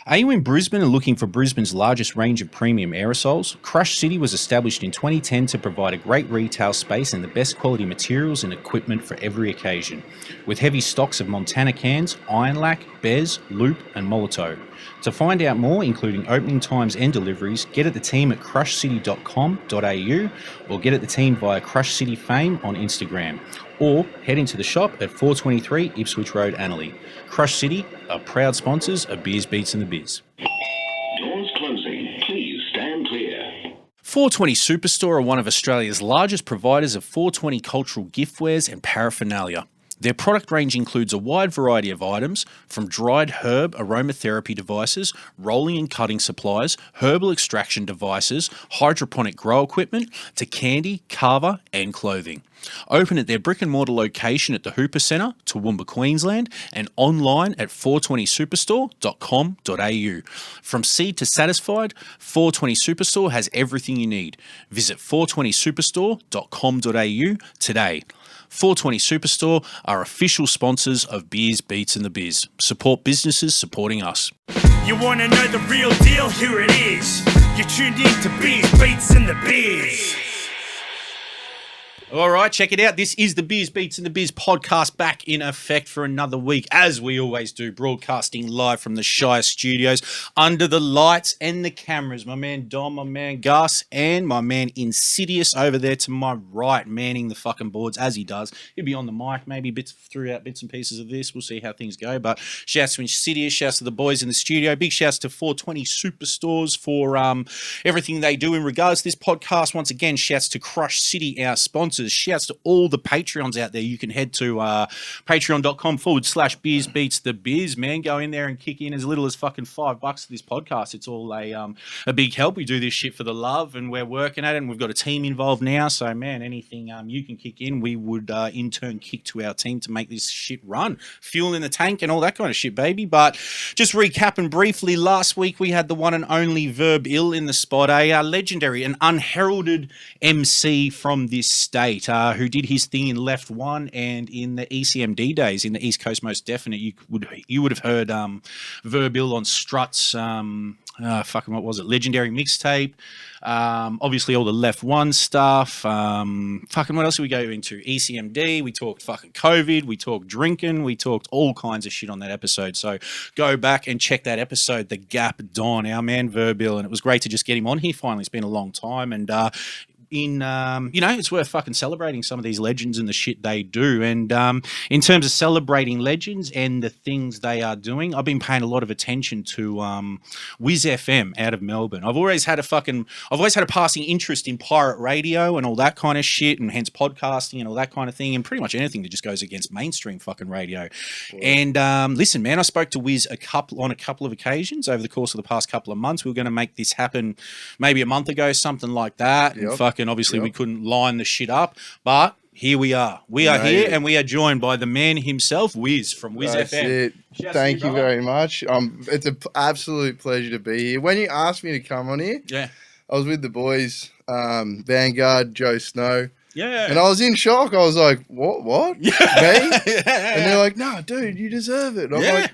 Are you in Brisbane and looking for Brisbane's largest range of premium aerosols? Crush City was established in 2010 to provide a great retail space and the best quality materials and equipment for every occasion. With heavy stocks of Montana cans, Iron Lac, Bez, Loop and Molotov. To find out more, including opening times and deliveries, get at the team at crushcity.com.au or get at the team via Crush City Fame on Instagram. Or head into the shop at 423 Ipswich Road, Annerley. Crush City are proud sponsors of Beers, Beats and the Biz. Doors closing. Please stand clear. 420 Superstore are one of Australia's largest providers of 420 cultural giftwares and paraphernalia. Their product range includes a wide variety of items, from dried herb aromatherapy devices, rolling and cutting supplies, herbal extraction devices, hydroponic grow equipment, to candy, carver and clothing. Open at their brick and mortar location at the Hooper Centre, Toowoomba, Queensland, and online at 420superstore.com.au. From seed to satisfied, 420 Superstore has everything you need. Visit 420superstore.com.au today. 420 Superstore are official sponsors of Beers, Beats and the Biz. Support businesses supporting us. You want to know the real deal? Here it is. You're tuned in to Beers, Beats and the Biz. All right, check it out. This is the Beers, Beats and the Biz podcast back in effect for another week, as we always do, broadcasting live from the Shire Studios under the lights and the cameras. My man Dom, my man Gus, and my man Insidious over there to my right, manning the fucking boards as he does. He'll be on the mic, maybe threw out bits and pieces of this. We'll see how things go. But shouts to Insidious, shouts to the boys in the studio. Big shouts to 420 Superstores for everything they do in regards to this podcast. Once again, shouts to Crush City, our sponsor. Shouts to all the Patreons out there. You can head to patreon.com/Beers Beats the Biz, man. Go in there and kick in as little as fucking $5 to this podcast. It's all a big help. We do this shit for the love and we're working at it and we've got a team involved now. So, man, anything you can kick in, we would in turn kick to our team to make this shit run. Fuel in the tank and all that kind of shit, baby. But just recapping briefly, last week we had the one and only Verb Ill in the spot, a legendary and unheralded MC from this state. Who did his thing in Left One and in the ECMD days in the East Coast Most Definite. You would have heard Verbil on Struts, what was it? Legendary mixtape. Obviously all the Left One stuff. What else did we go into? ECMD. We talked fucking COVID. We talked drinking. We talked all kinds of shit on that episode. So go back and check that episode. The Gap Don, our man Verbil, and it was great to just get him on here. Finally, it's been a long time, and it's worth fucking celebrating some of these legends and the shit they do. And in terms of celebrating legends and the things they are doing, I've been paying a lot of attention to WhizFM out of Melbourne. I've always had a passing interest in pirate radio and all that kind of shit, and hence podcasting and all that kind of thing, and pretty much anything that just goes against mainstream fucking radio. Cool. And listen, man, I spoke to Whiz on a couple of occasions over the course of the past couple of months. We were going to make this happen maybe a month ago, something like that. Yep. And obviously we couldn't line the shit up, but here we are. We are here and we are joined by the man himself, Whiz from WhizFM. Thank you very much. It's an absolute pleasure to be here. When you asked me to come on here, I was with the boys, Vanguard, Joe Snow. Yeah. And I was in shock. I was like, what? Yeah. Me? And they're like, no, dude, you deserve it. And I'm like,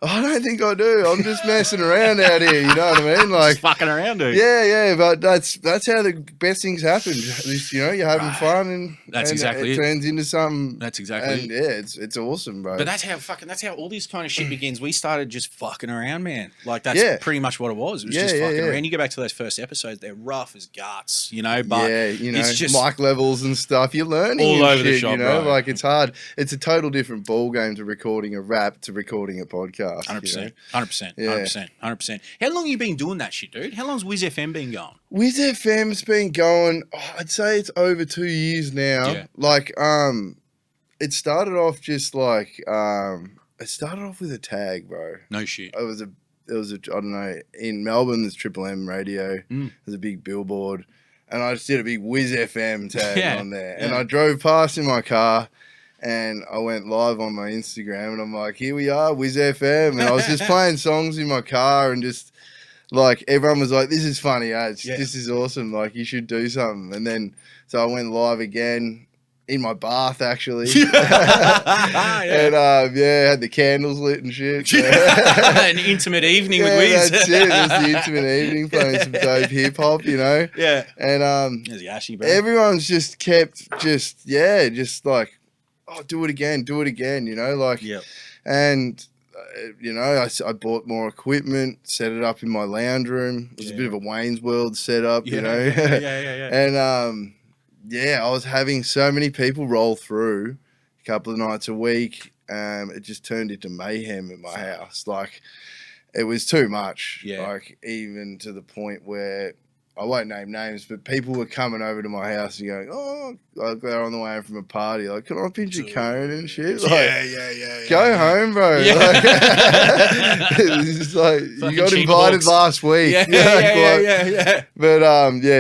I don't think I do. I'm just messing around out here. You know what I mean? Like just fucking around, dude. Yeah. But that's how the best things happen. You're having fun, and it turns into something. That's exactly. And it's awesome, bro. But that's how all this kind of shit begins. We started just fucking around, man. Like that's pretty much what it was. It was just fucking around. You go back to those first episodes; they're rough as guts, But it's just mic levels and stuff. You're learning all over the shop, bro. Like it's hard. It's a total different ball game to recording a rap to recording a podcast. 100%. How long have you been doing that shit, dude? How long's WhizFM been going? WhizFM's been going, I'd say it's over 2 years now. Yeah. Like, it started off just like, it started off with a tag, bro. No shit. It was a I don't know, in Melbourne, there's Triple M radio. There's a big billboard. And I just did a big WhizFM tag on there. Yeah. And I drove past in my car. And I went live on my Instagram and I'm like, here we are, WhizFM. And I was just playing songs in my car and just like everyone was like, this is funny, this is awesome. Like you should do something. And then so I went live again in my bath actually. And had the candles lit and shit. So. An intimate evening with Whiz. That's it. It was the intimate evening, playing some dope hip hop, Yeah. And There's the Ashy, bro. everyone's just kept just like, oh, do it again, like, Yep. and. I bought more equipment, set it up in my lounge room. It was a bit of a Wayne's World setup, Yeah. And I was having so many people roll through a couple of nights a week. It just turned into mayhem at my house. Like, it was too much. Yeah. Like, even to the point where I won't name names, but people were coming over to my house and going, "Oh, like they're on the way home from a party. Like, can I pinch a cone and shit? Like, Yeah. Go home, bro. Yeah. Like, it's like you got cheap invited hawks. last week. Yeah. But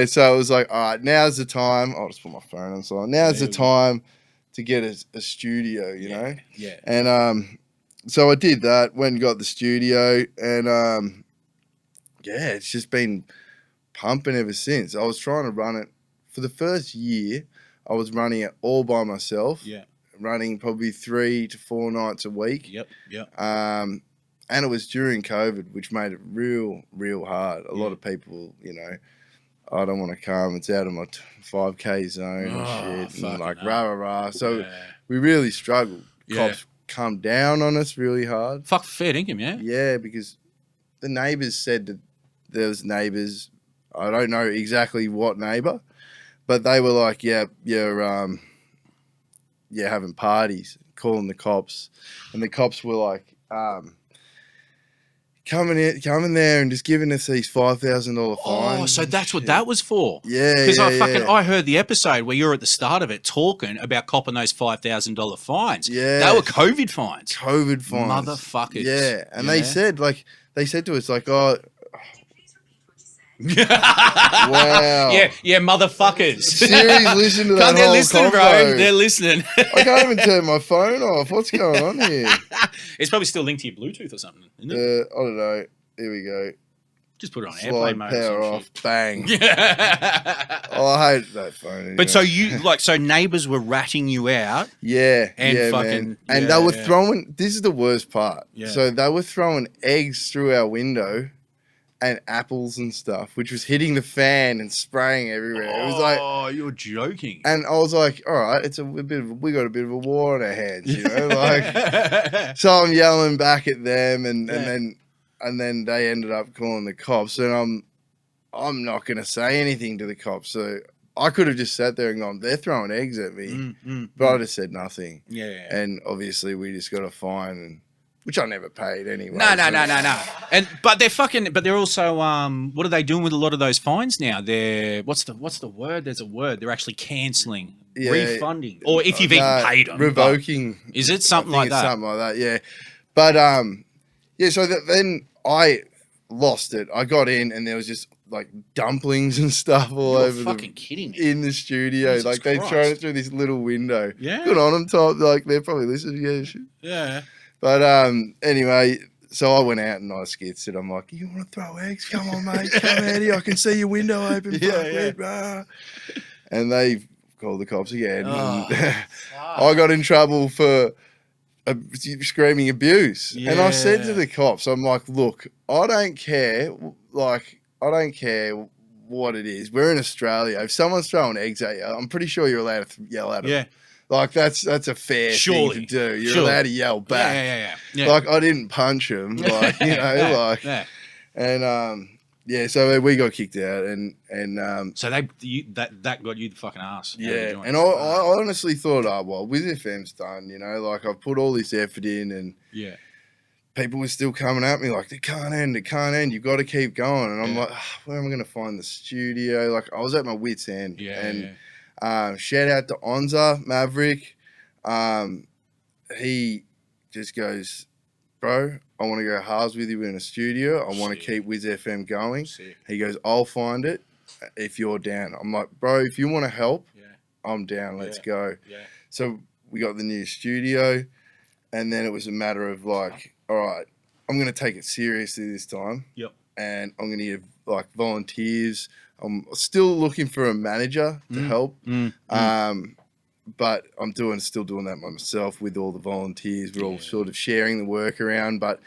so it was like, all right, now's the time. I'll just put my phone on silent. Now's the time to get a studio, you know? Yeah. And so I did that, went and got the studio, and it's just been pumping ever since. I was trying to run it for the first year. I was running it all by myself. Yeah. Running probably 3 to 4 nights a week. Yep. And it was during COVID, which made it real hard. A lot of people, I don't want to come. It's out of my 5K zone and shit, and like rah. So we really struggled. Yeah. Cops come down on us really hard. Fuck fair dinkum, yeah. Yeah, because the neighbours said that there was neighbours. I don't know exactly what neighbour, but they were like, "Yeah, you're having parties," calling the cops, and the cops were like, coming there and just giving us these $5,000 fines. Oh, so that's what that was for. Yeah, because yeah, I heard the episode where you're at the start of it talking about copping those $5,000 fines. Yeah, they were COVID fines. Motherfuckers. Yeah, and they said to us like, "Oh." Wow. Yeah, motherfuckers. Siri's listening to that They're whole listening, convo. bro. They're listening. I can't even turn my phone off. What's going on here? It's probably still linked to your Bluetooth or something, isn't it? I don't know. Here we go. Just put it on Slide airplane mode. power off. Shit. Bang. Yeah. Oh, I hate that phone. Anyway. But so neighbours were ratting you out. Yeah. And yeah, fucking. man. And they were throwing. This is the worst part. Yeah. So they were throwing eggs through our window. And apples and stuff, which was hitting the fan and spraying everywhere. It was like, oh, you're joking. and I was like, all right, we got a bit of a war on our hands, like. So I'm yelling back at them, and then they ended up calling the cops, and I'm not gonna say anything to the cops. So I could have just sat there and gone, they're throwing eggs at me, but I just said nothing. Yeah. And obviously we just got a fine which I never paid anyway. No. But they're also what are they doing with a lot of those fines now? They're what's the word? There's a word. They're actually cancelling, refunding, or if you've even paid them, revoking. Is it something like that? Something like that, yeah. But so then I lost it. I got in and there was just like dumplings and stuff all You're over fucking kidding me. in the studio. Jesus like they'd Christ. thrown it through this little window. Yeah. Good on them, Tom. Like they're probably listening. Yeah, shit. Yeah. But anyway, so I went out and I skitsed it. I'm like, you want to throw eggs? Come on, mate. Come out here. I can see your window open. Yeah. And they called the cops again. Oh, and I got in trouble for screaming abuse. Yeah. And I said to the cops, I'm like, look, I don't care. Like, I don't care what it is. We're in Australia. If someone's throwing eggs at you, I'm pretty sure you're allowed to yell at them. Yeah. Like, that's a fair thing to do. You're allowed to yell back. Yeah. Like, I didn't punch him. Like, Yeah. And, so we got kicked out. And So that got you the fucking ass. yeah. And I honestly thought, WhizFM's done, like, I've put all this effort in and yeah. people were still coming at me like, it can't end. You've got to keep going. And I'm like, where am I going to find the studio? Like, I was at my wit's end. Shout out to Onza Maverick. He just goes, bro, I want to go halves with you in a studio. I want to keep WhizFM going. He goes, I'll find it if you're down. I'm like, bro, if you want to help, I'm down. Let's go. Yeah. So we got the new studio, and then it was a matter of like, all right, I'm going to take it seriously this time. Yep. And I'm going to need like volunteers. I'm still looking for a manager to help. but I'm still doing that by myself with all the volunteers. We're all sort of sharing the work around, but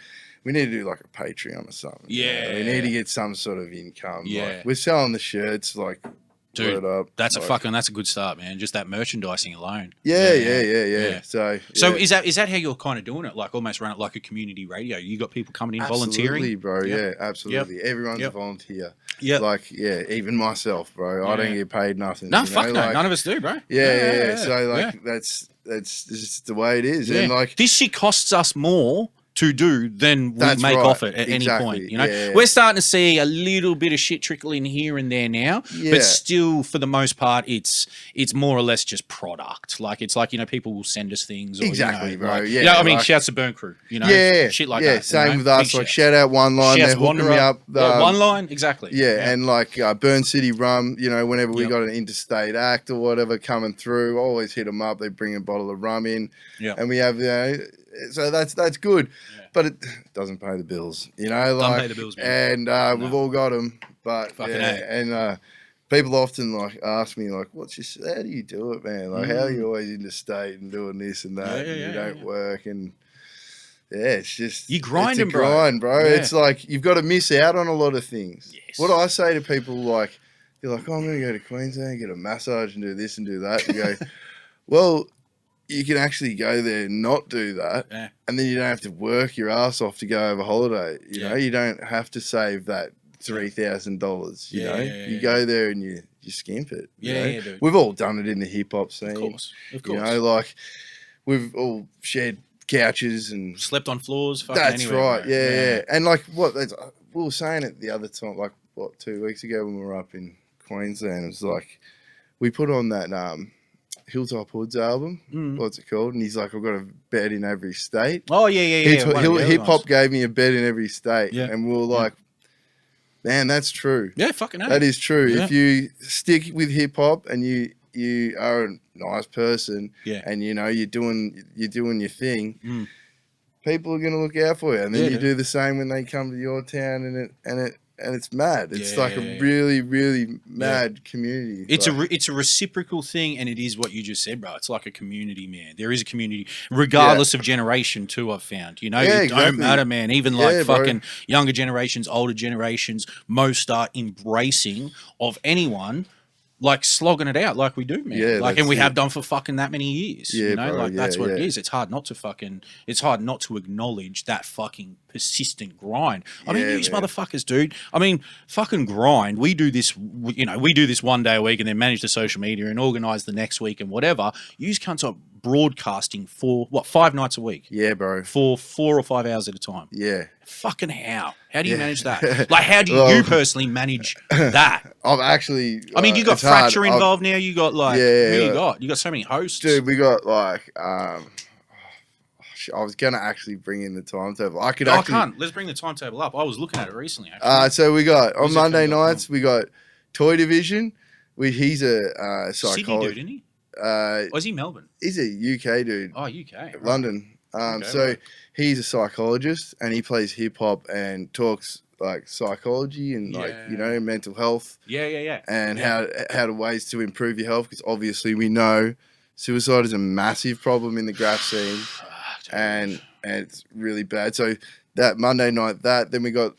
we need to do like a Patreon or something. Yeah. You know? We need to get some sort of income. Yeah. Like, we're selling the shirts, like, dude, up. that's like, that's a good start, man. Just that merchandising alone. Yeah. So is that how you're kind of doing it? Like almost run it like a community radio. You got people coming in volunteering, bro. Yep. Yeah, absolutely. Yep. Everyone's a volunteer. Yeah, like even myself, bro. I don't get paid nothing. No, fuck no. Like, none of us do, bro. Yeah. So like that's just the way it is. And like this shit costs us more to do than we make off it at any point. You know, we're starting to see a little bit of shit trickle in here and there now, but still, for the most part, it's more or less just product. Like it's like, you know, people will send us things. Or, bro. Like, you know, I mean, shouts to Burn Crew. You know, shit like that. Yeah, same you know? with us. Like shout out One Line. They're hooking me up. One Line, exactly. Yeah, and like Burn City Rum. You know, whenever we got an interstate act or whatever coming through, always hit them up. They bring a bottle of rum in, and we have so that's good. But it doesn't pay the bills, you know. Like, doesn't pay the bills, man. And we've all got them, but and people often like ask me like, how do you do it, man? Like, how are you always interstate and doing this and that, and you don't work and it's just you grinding, bro. It's like you've got to miss out on a lot of things. Yes. What I say to people, like, you're like, oh, I'm going to go to Queensland, get a massage and do this and do that. You go, well, you can actually go there and not do that, and then you don't have to work your ass off to go over holiday. You know, you don't have to save that $3,000. You know, you go there and you skimp it. Dude. We've all done it in the hip hop scene. Of course. You know, like we've all shared couches and slept on floors. That's anywhere, right. bro. Yeah. And like we were saying it the other time, like 2 weeks ago when we were up in Queensland. It was like we put on that Hilltop Hoods album. What's it called? And he's like, I've got a bed in every state. Oh, yeah. Hip hop gave me a bed in every state. Yeah. And we were like, man, that's true. Yeah, fucking hell. That is true. Yeah. If you stick with hip hop and you are a nice person and you know you're doing your thing, people are gonna look out for you. And then you do the same when they come to your town and it's mad. It's like a really, really mad community. It's a reciprocal thing, and it is what you just said, bro. It's like a community, man. There is a community, regardless of generation, too. I've found, you know, it don't matter, man. Even like fucking younger generations, older generations, most are embracing of anyone. Like slogging it out like we do, man. Yeah, like, and we have done for fucking that many years. Yeah, you know, bro, like that's what it is. It's hard not to acknowledge that fucking persistent grind. I mean, these motherfuckers, dude. I mean, fucking grind. We do this, you know, we do this one day a week and then manage the social media and organize the next week and whatever. Use cunts are broadcasting for 5 nights a week. Yeah, bro. For 4 or 5 hours at a time. Yeah. Fucking how? How do you manage that? Like, how do you personally manage that? I've actually... I mean, you got Fracture involved now. You got like... you got? You got so many hosts. Dude, we got like... I was going to actually bring in the timetable. I can't. Let's bring the timetable up. I was looking at it recently, actually. So we got... On Monday nights, we got Toy Division. He's a psychologist. Sydney dude, isn't he? Or is he Melbourne? He's a UK dude. Oh, UK. London. He's a psychologist and he plays hip hop and talks like psychology and like, you know, mental health. Yeah. And how to ways to improve your health, because obviously we know suicide is a massive problem in the graph scene and it's really bad. So that Monday night, then we got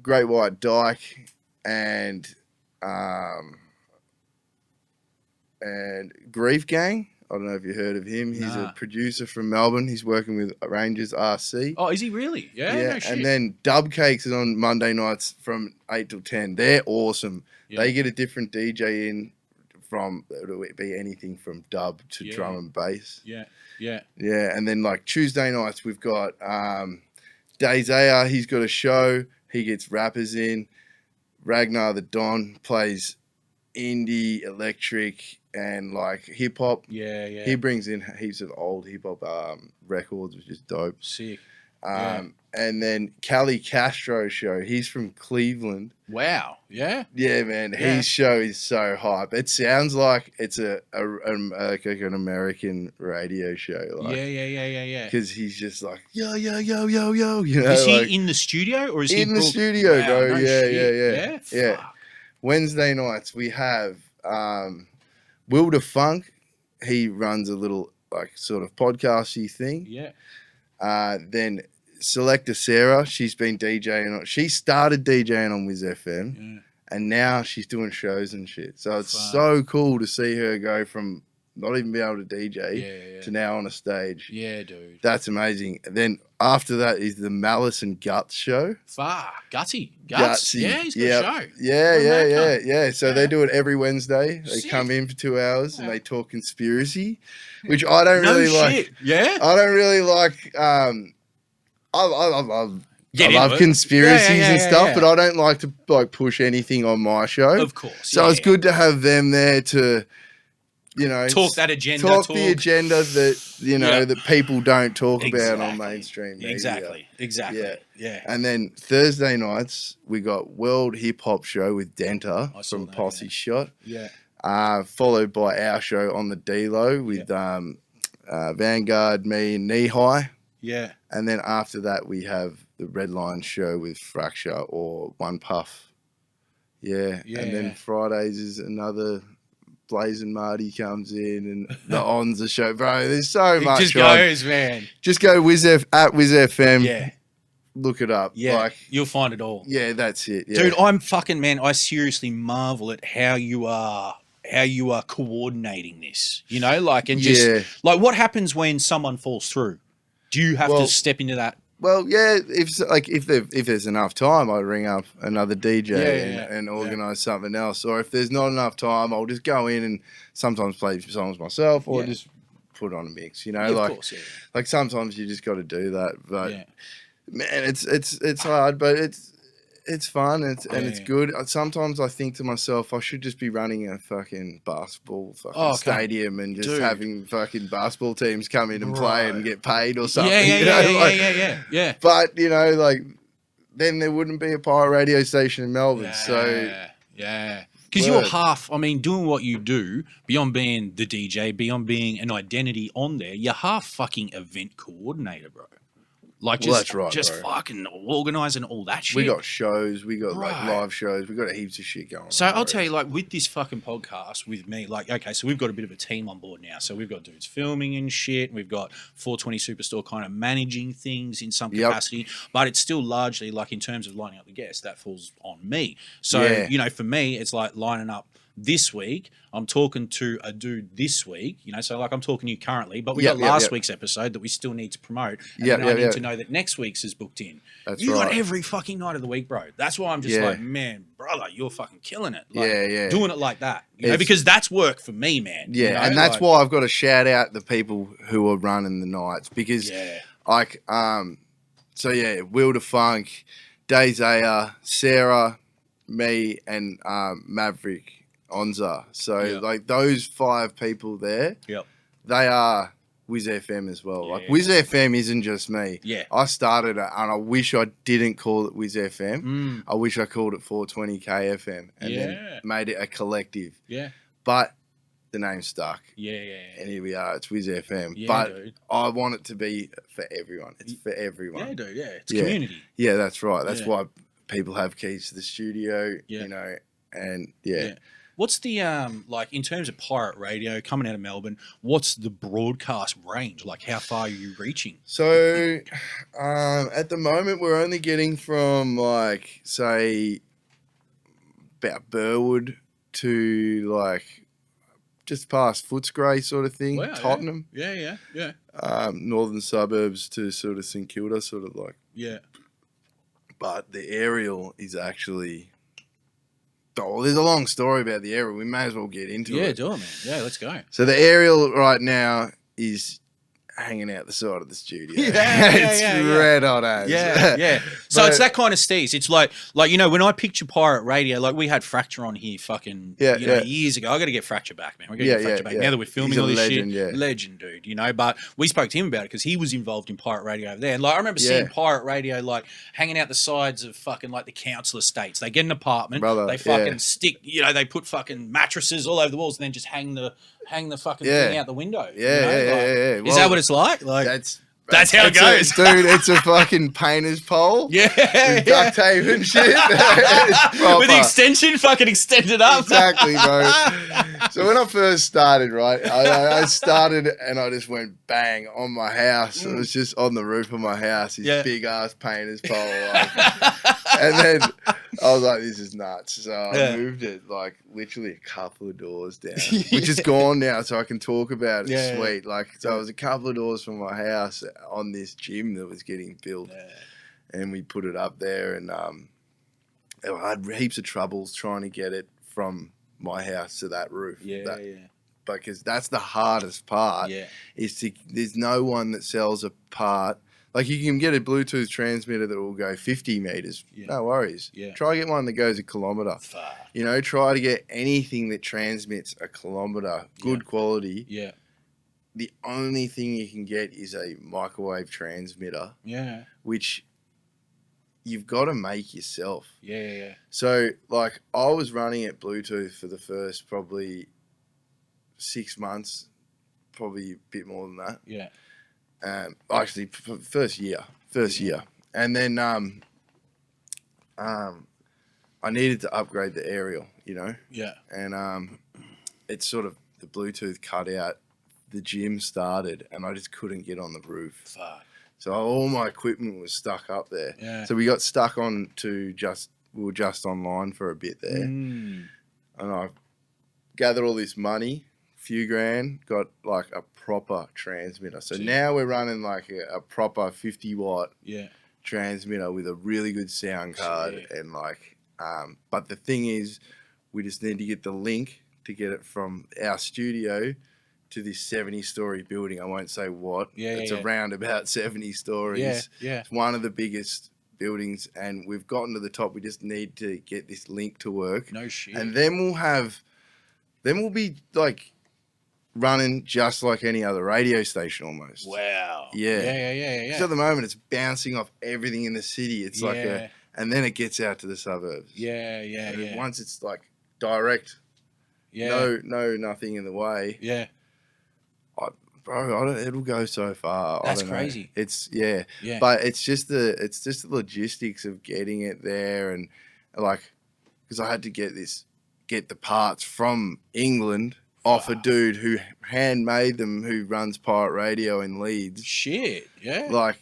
Great White Dyke and Grief Gang. I don't know if you heard of him. He's a producer from Melbourne. He's working with Rangers RC. Oh, is he really? Yeah. No shit. And then Dub Cakes is on Monday nights from 8 till 10. They're awesome. Yeah. They get a different DJ in from, it'll be anything from dub to drum and bass. Yeah. And then like Tuesday nights, we've got Dazaya. He's got a show. He gets rappers in. Ragnar the Don plays indie, electric, and like hip hop. Yeah. He brings in heaps of old hip hop records, which is dope. Sick. And then Cali Castro show. He's from Cleveland. Wow. Yeah. Yeah, man. Yeah. His show is so hype. It sounds like it's like an American radio show. Like, yeah. Because he's just like yo. You know, is he in the studio or is he in the studio, bro? No yeah. Wednesday nights we have Wilder Funk. he runs a little like sort of podcasty thing. Yeah. Then Selector Sarah, she's been DJing. She started DJing on WhizFM, and now she's doing shows and shit. So it's so cool to see her go from not even be able to DJ to now on a stage. Yeah, dude. That's amazing. And then after that is the Malice and Guts show. Gutsy. Yeah, he's got a show. Yeah. So they do it every Wednesday. They come in for 2 hours and they talk conspiracy, which I don't really like. Yeah. I don't really like. I love conspiracies and stuff, but I don't like to like push anything on my show. Of course. So it's good to have them there to, you know, talk that agenda. Talk the agenda that, you know, that people don't talk about on mainstream media. Exactly. Yeah. And then Thursday nights, we got World Hip Hop Show with Denta from Posse Shot. Yeah. Followed by our show on the D-Lo with Vanguard, me, and Knee High. Yeah. And then after that, we have the Red Line show with Fracture or One Puff. Yeah. And then Fridays is another Blazing Marty comes in and the On's the show. Bro, there's so much. It just goes, man. Just go at WhizFM. Yeah. Look it up. Yeah. Like, you'll find it all. Yeah, that's it. Yeah. Dude, I seriously marvel at how you are coordinating this. You know, like, and just like what happens when someone falls through? Do you have to step into that? Well, yeah, if there's enough time, I'd ring up another DJ and organise something else. Or if there's not enough time, I'll just go in and sometimes play songs myself or just put on a mix. You know, of course, like sometimes you just got to do that. But man, it's hard, but it's fun and it's good. Sometimes I think to myself, I should just be running a fucking basketball stadium and just having fucking basketball teams come in and play and get paid or something. Yeah. But, you know, like, then there wouldn't be a pirate radio station in Melbourne. Because you're doing what you do, beyond being the DJ, beyond being an identity on there, you're half fucking event coordinator, bro. Like, just fucking organising all that shit. We got shows. We got, like, live shows. We got heaps of shit going on. So, I'll tell you, like, with this fucking podcast, with me, like, okay, so we've got a bit of a team on board now. So, we've got dudes filming and shit. We've got 420 Superstore kind of managing things in some capacity. But it's still largely, like, in terms of lining up the guests, that falls on me. So, you know, for me, it's like lining up this week. I'm talking to a dude this week, you know, so like I'm talking to you currently, but we got last week's episode that we still need to promote. And then I need to know that next week's is booked in. You got every fucking night of the week, bro. That's why I'm just like, man, brother, you're fucking killing it. Like, doing it like that, you know, because that's work for me, man. Yeah, you know? And that's why I've got to shout out the people who are running the nights because, like, Will the Funk, Dazaya, Sarah, me, and Maverick. Onza. So like those 5 people there, they are WhizFM as well. Like WhizFM isn't just me. Yeah. I started it and I wish I didn't call it WhizFM. I wish I called it 420 KFM and then made it a collective. Yeah. But the name stuck. Yeah. And here we are. It's WhizFM. Yeah, but dude. I want it to be for everyone. It's for everyone. Yeah, dude. Yeah. It's community. Yeah, that's right. That's why people have keys to the studio, you know, and What's the, like, in terms of pirate radio coming out of Melbourne, what's the broadcast range? Like, how far are you reaching? So, at the moment, we're only getting from, like, say, about Burwood to, like, just past Footscray sort of thing, Tottenham. Yeah. Northern suburbs to sort of St Kilda, sort of like. Yeah. But the aerial is actually... Oh, there's a long story about the aerial. We may as well get into it. Yeah, do it, man. Yeah, let's go. So the aerial right now is hanging out the side of the studio. It's red hot as. Yeah. So it's that kind of steez. It's like you know, when I picture pirate radio, like we had Fracture on here fucking years ago. I got to get Fracture back, man. We got to get Fracture back. Now that we're filming all this shit. Legend, dude, you know. But we spoke to him about it because he was involved in pirate radio over there. And like I remember seeing pirate radio like hanging out the sides of fucking like the council estates. They get an apartment, they fucking stick, you know, they put fucking mattresses all over the walls and then just hang the fucking thing out the window. Yeah. Is that what it's like? Like That's how it goes. Dude, it's a fucking painter's pole. Yeah. With duct tape and shit. It's proper. With the extension fucking extended up. Exactly, bro. So when I first started, right, I started and I just went bang on my house. It was just on the roof of my house, this big ass painter's pole. And then I was like, this is nuts. So I moved it like literally a couple of doors down, which is gone now, so I can talk about it. Sweet. Like, so it was a couple of doors from my house on this gym that was getting built. And we put it up there, and I had heaps of troubles trying to get it from my house to that roof. Because that's the hardest part. There's no one that sells a part. Like, you can get a Bluetooth transmitter that will go 50 meters. No worries. Try to get one that goes a kilometer. You know, try to get anything that transmits a kilometer, good quality. The only thing you can get is a microwave transmitter. Which you've got to make yourself. So, like, I was running at Bluetooth for the first probably 6 months, probably a bit more than that. Actually, first year, and then I needed to upgrade the aerial, you know. And it's sort of the Bluetooth cut out. The gym started, and I just couldn't get on the roof. So all my equipment was stuck up there. So we got stuck on to we were just online for a bit there, and I gathered all this money. Few grand, got like a proper transmitter. So now we're running like a proper 50 watt transmitter with a really good sound card. And like, but the thing is, we just need to get the link to get it from our studio to this 70-story building. I won't say what. It's around about 70 stories. It's one of the biggest buildings, and we've gotten to the top. We just need to get this link to work. No shit. And then we'll be like running just like any other radio station almost. Wow. Yeah. So at the moment it's bouncing off everything in the city. It's like and then it gets out to the suburbs. Once it's like direct, no nothing in the way. It'll go so far. That's I don't know. crazy. It's but it's just the logistics of getting it there, and like, because I had to get the parts from England off a dude who handmade them, who runs pirate radio in Leeds. Shit, Like,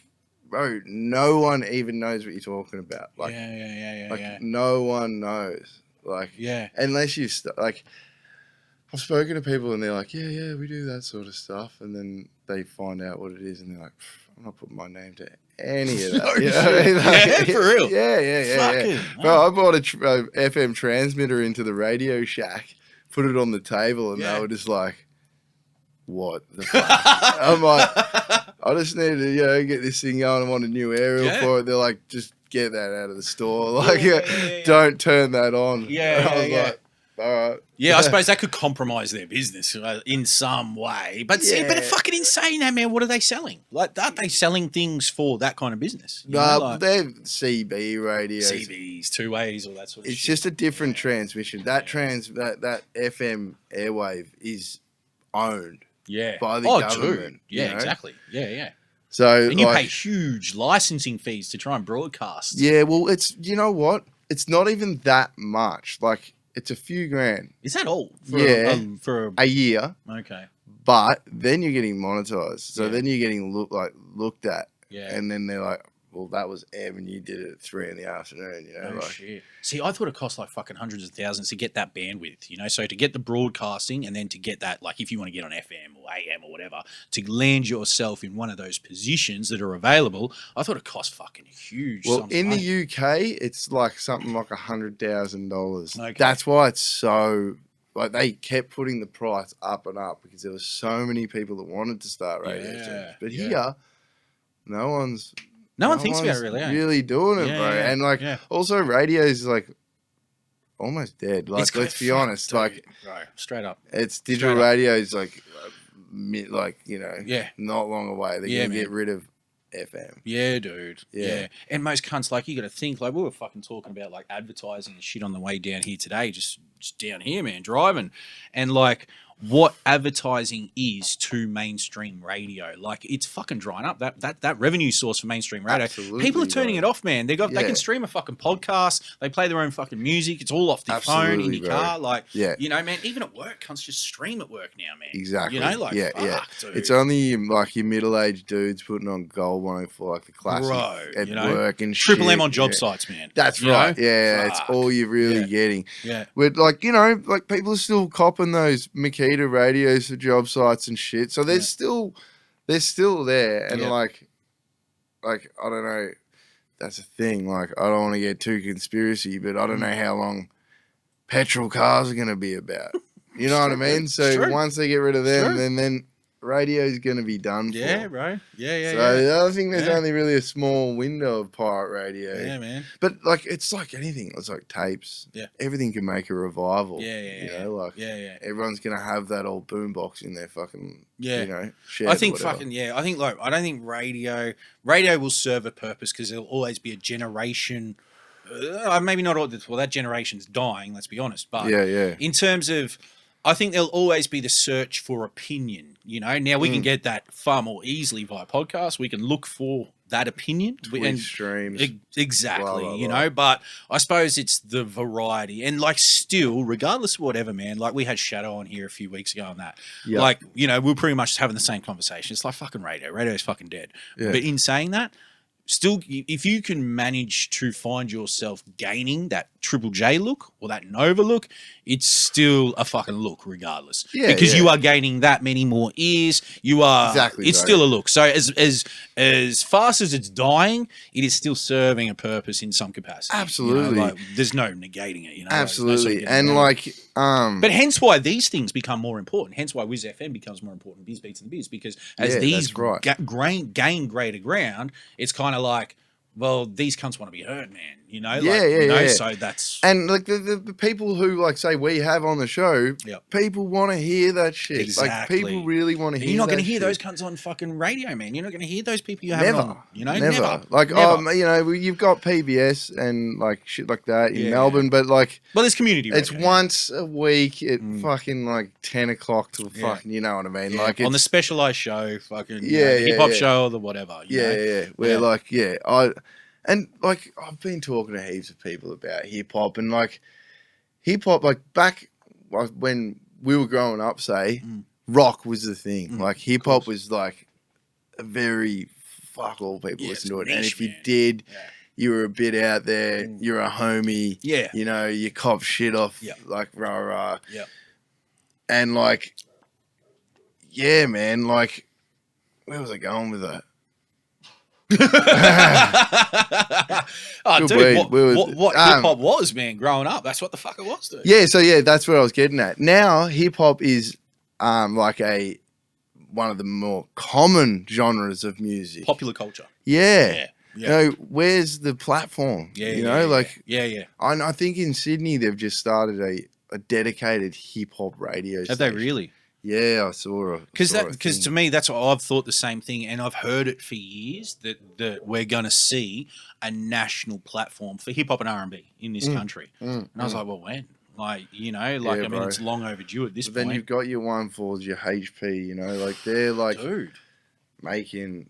bro, no one even knows what you're talking about. Like, no one knows. Like, unless you like, I've spoken to people and they're like, yeah, we do that sort of stuff, and then they find out what it is, and they're like, I'm not putting my name to any of that. You know what I mean? Like, for real. Yeah. Bro, I bought a FM transmitter into the Radio Shack, put it on the table, and they were just like, what the fuck? I'm like, I just need to, get this thing going. I want a new aerial for it. They're like, just get that out of the store. Like, don't turn that on. I was like, all right. I suppose that could compromise their business in some way. But but it's fucking insane, that man. What are they selling? Like, aren't they selling things for that kind of business? No, like, they're CB radios, CBs, 280s, all that sort of shit. It's just a different transmission. That that FM airwave is owned by the government. Dude. Exactly. So, and you pay huge licensing fees to try and broadcast. Yeah, well, it's, you know what? It's not even that much. Like, it's a few grand. Is that all? For a year. Okay. But then you're getting monetized. So then you're getting looked at. And then they're like, well, that was Em and you did it at 3 in the afternoon, you know? Shit. See, I thought it cost like fucking hundreds of thousands to get that bandwidth, you know? So to get the broadcasting and then to get that, like, if you want to get on FM or AM or whatever, to land yourself in one of those positions that are available, I thought it cost fucking huge. Well, in the UK, it's like something like $100,000. Okay. That's why it's so, like, they kept putting the price up and up because there were so many people that wanted to start radio stations. But here, no one thinks about it really doing it, bro. And like, also radio is like almost dead. Like, let's be honest. Dude, like, bro, straight up, it's digital radio is like, not long away. They're gonna get rid of FM. Yeah, dude. Yeah. And most cunts, like, you got to think, like, we were fucking talking about like advertising and shit on the way down here today, just down here, man, driving, and like, what advertising is to mainstream radio. Like, it's fucking drying up. That revenue source for mainstream radio. Absolutely, People are turning it off, man. They can stream a fucking podcast. They play their own fucking music. It's all off their phone in your car. Like, you know, man. Even at work, cunts just stream at work now, man. Exactly. You know, like, fuck, dude. It's only like your middle-aged dudes putting on Gold 104, like the classic at work and shit. Triple M on job sites, man. That's right. Know? Yeah, it's all you're really getting. Yeah. With like, you know, like people are still copping those Makita radios for job sites and shit. So they're still there. And like I don't know. That's a thing. Like, I don't want to get too conspiracy, but I don't know how long petrol cars are going to be about. You know what I mean? So once they get rid of them, then radio is going to be done for. Yeah, bro. Yeah. So the other thing, there's only really a small window of pirate radio. Yeah, man. But like, it's like anything. It's like tapes. Yeah. Everything can make a revival. Yeah. You know, like everyone's going to have that old boombox in their fucking, you know, shed. I think I think like, I don't think radio will serve a purpose because there'll always be a generation. Maybe not all. Well, that generation's dying. Let's be honest. But in terms of, I think there'll always be the search for opinion. You know, now we can get that far more easily via podcast. We can look for that opinion. Streams. Exactly. Blah, blah, you blah. know, but I suppose it's the variety. And like, still, regardless of whatever, man, like we had Shadow on here a few weeks ago on that. Yep. Like, you know, we're pretty much having the same conversation. It's like fucking radio. Radio is fucking dead. Yeah. But in saying that, still, if you can manage to find yourself gaining that Triple J look or that Nova look, it's still a fucking look regardless. Yeah, because you are gaining that many more ears. You are It's still a look. So as fast as it's dying, it is still serving a purpose in some capacity. Absolutely. You know, like, there's no negating it. You know, absolutely. Like, no but hence why these things become more important. Hence why WhizFM becomes more important. Biz Beats and the Biz, because as these gain greater ground, it's kind of like, well, these cunts want to be heard, man. You know, So that's like the people who like say we have on the show. People want to hear that shit. Exactly. Like people really want to hear. You're not going to hear those cunts on fucking radio, man. You're not going to hear those people you have on. You know, never. Like, you know, you've got PBS and like shit like that in Melbourne, but like, well, there's community radio. It's once a week at fucking like 10 o'clock till fucking, you know what I mean? Like on the specialized show, fucking the hip hop show or the whatever. You know? Where like and like I've been talking to heaps of people about hip hop and like hip hop, like back when we were growing up, say rock was the thing. Like hip hop was like a very fuck all people listen to it, niche, and if you did, you were a bit out there. You're a homie. Yeah, you know, you cop shit off like rah rah. Yeah, and like man, like where was I going with that? Oh, dude, what hip hop was, man, growing up. That's what the fuck it was, dude. Yeah, so that's what I was getting at. Now hip hop is like one of the more common genres of music. Popular culture. Yeah. You know, where's the platform? Yeah. I think in Sydney they've just started a dedicated hip hop radio station. Have they really? Yeah, I saw it. Because to me, that's what I've thought the same thing, and I've heard it for years that we're going to see a national platform for hip hop and R&B in this country. And I was like, well, when? Like, you know, like I mean, it's long overdue at this point. Then you've got your 1/4s, your HP. You know, like they're like making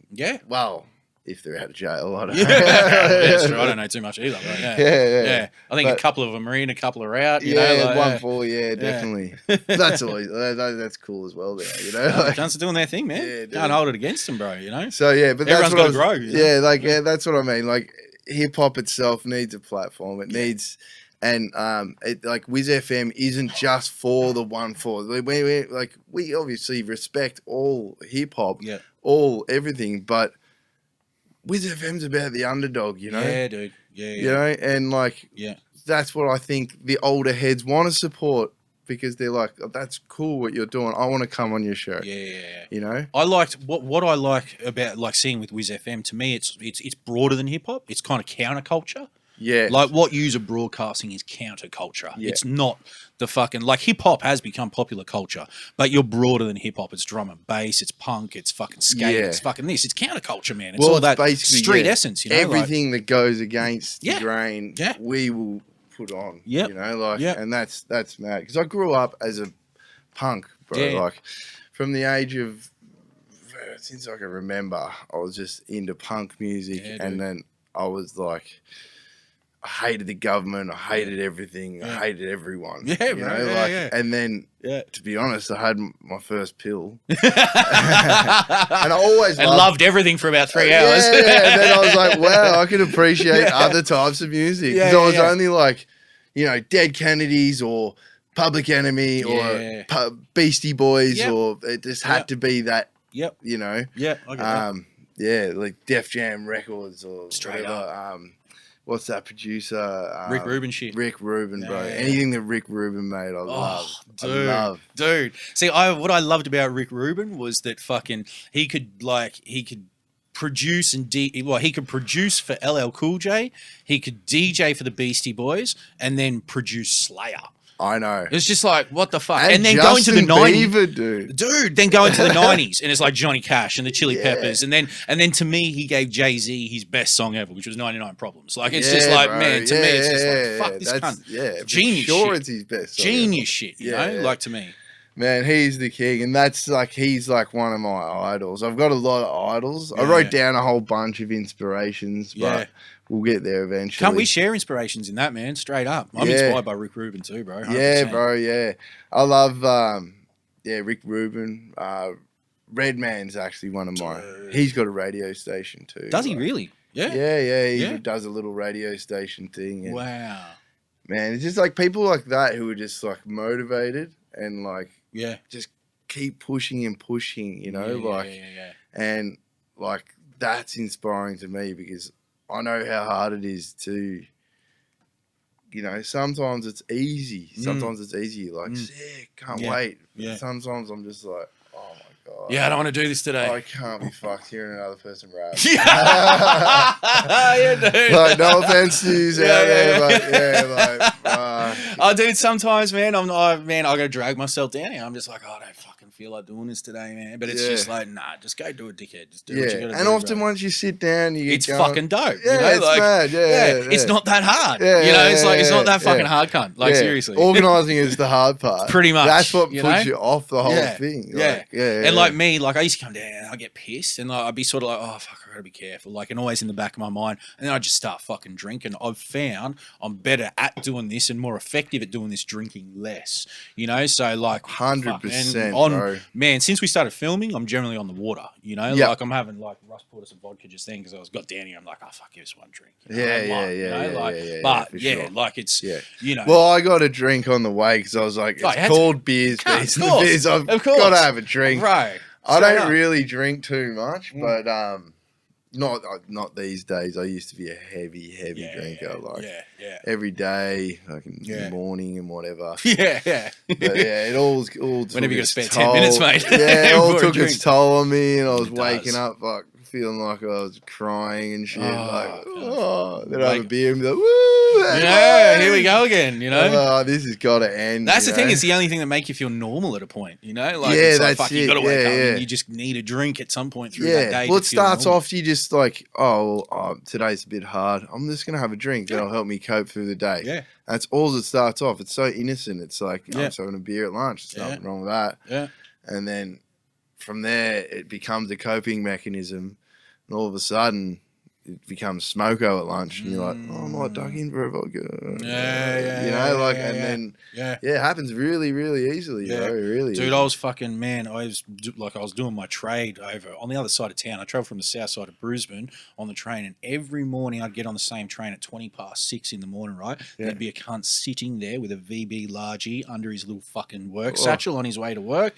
well. If they're out of jail, I don't know. That's true. I don't know too much either. But yeah. I think a couple of them are in, a couple are out. You know, like, 1/4, definitely. That's always that's cool as well. There, you know, like, chance of doing their thing, man. Can't hold it against them, bro. You know. So but everyone's got to grow. You know? That's what I mean. Like hip hop itself needs a platform. It needs. And like WhizFM isn't just for the 1/4. We obviously respect all hip hop, all everything, but WhizFM's about the underdog, you know? Yeah, dude. Yeah. You know, and like, that's what I think the older heads want to support because they're like, oh, that's cool what you're doing. I want to come on your show. Yeah. You know? I liked what I like about like seeing with WhizFM, to me, it's broader than hip hop. It's kind of counterculture. Yeah. Like what user broadcasting is counterculture. Yeah. It's not the fucking, like hip hop has become popular culture, but you're broader than hip hop. It's drum and bass, it's punk, it's fucking skate, it's fucking this. It's counterculture, man. It's all that street essence, you know. Everything that goes against the grain, we will put on. You know, like and that's mad. Because I grew up as a punk, bro. Yeah. Like from the age of since I can remember, I was just into punk music, and then I was like, I hated the government, I hated everything, I hated everyone. Yeah, you bro. know, like, and then to be honest, I had my first pill, and I always loved everything for about 3 hours. And then I was like, wow, I could appreciate other types of music because I was only like, you know, Dead Kennedys or Public Enemy or Beastie Boys, or it just had to be that. Yep. You know. Yeah. Yeah, like Def Jam Records or straight whatever. up. What's that producer? Rick Rubin shit. Rick Rubin, bro. Anything that Rick Rubin made, I love. Dude. See, what I loved about Rick Rubin was that fucking he could produce he could produce for LL Cool J, he could DJ for the Beastie Boys, and then produce Slayer. I know. It's just like, what the fuck? And then go into the 90s. Bieber, dude, then go into the 90s, and it's like Johnny Cash and the Chili Peppers. And then to me, he gave Jay-Z his best song ever, which was 99 Problems. Like, it's just like, bro. Man, to me, it's just like, fuck this cunt. Yeah, genius sure shit. It's his best song Genius ever. shit, you know? Like, to me. Man, he's the king, and that's like, he's like one of my idols. I've got a lot of idols. I wrote down a whole bunch of inspirations, but we'll get there eventually. Can't we share inspirations in that, man? Straight up. I'm inspired by Rick Rubin too, bro. 100%. Yeah, bro, yeah. I love, Rick Rubin. Redman's actually one of my, he's got a radio station too. Does he really? Yeah. Yeah, he does a little radio station thing. And, wow. Man, it's just like people like that who are just like motivated and like, just keep pushing and pushing, you know, and like that's inspiring to me because I know how hard it is to, you know, sometimes it's easy. Sometimes it's easy. Like, sick, can't wait. Yeah. Sometimes I'm just like, oh my God. Yeah, I don't want to do this today. I can't be fucked hearing another person rap. Yeah, dude. Like, no offense to you out there, but oh, dude, sometimes, man, I gotta drag myself down here. I'm just like, I don't fucking feel like doing this today, man. But it's just like, nah, just go do it, dickhead. Just do what you gotta do. And often once you sit down, it's fucking dope. Yeah, you know? It's like, mad. It's not that hard. You know, it's like, it's not that fucking hard, cunt. Like, seriously. Organising is the hard part. Pretty much. That's what puts you off the whole thing. Like, and like me, like I used to come down, I get pissed, and like, I'd be sort of like, oh fuck, I gotta be careful, like, and always in the back of my mind, and then I just start fucking drinking. I've found I'm better at doing this and more effective at doing this drinking less, you know. So like 100%, on man, since we started filming, I'm generally on the water, you know. Like I'm having like Russ poured us some vodka just then because I got down here. I'm like, oh fuck, give us one drink. You know? But like it's you know. Well, I got a drink on the way because I was like, it's called beers. I've got to have a drink, right? I don't really drink too much, but not these days. I used to be a heavy drinker, every day, like in the morning and whatever. But it all whenever you got to spare 10 minutes, mate. Yeah, it all took its toll on me, and I was waking up like feeling like I was crying and shit. Then I have a beer and be like, woo! Here we go again, you know? This has got to end. That's the thing, it's the only thing that make you feel normal at a point, you know? Like, it's like, fuck, you got to wake up and you just need a drink at some point through that day. Well, it starts off, you just like, today's a bit hard. I'm just going to have a drink. That'll help me cope through the day. Yeah. That's all it starts off. It's so innocent. It's like, I'm just having a beer at lunch. There's nothing wrong with that. Yeah. And then from there, it becomes a coping mechanism. And all of a sudden, it becomes smoko at lunch. And you're like, I might duck in for a vodka. And then it happens really, really easily, bro. Really. Dude, I was fucking, man, I was doing my trade over on the other side of town. I travel from the south side of Brisbane on the train, and every morning I'd get on the same train at 6:20 in the morning, right? There'd be a cunt sitting there with a VB largie under his little fucking work satchel on his way to work.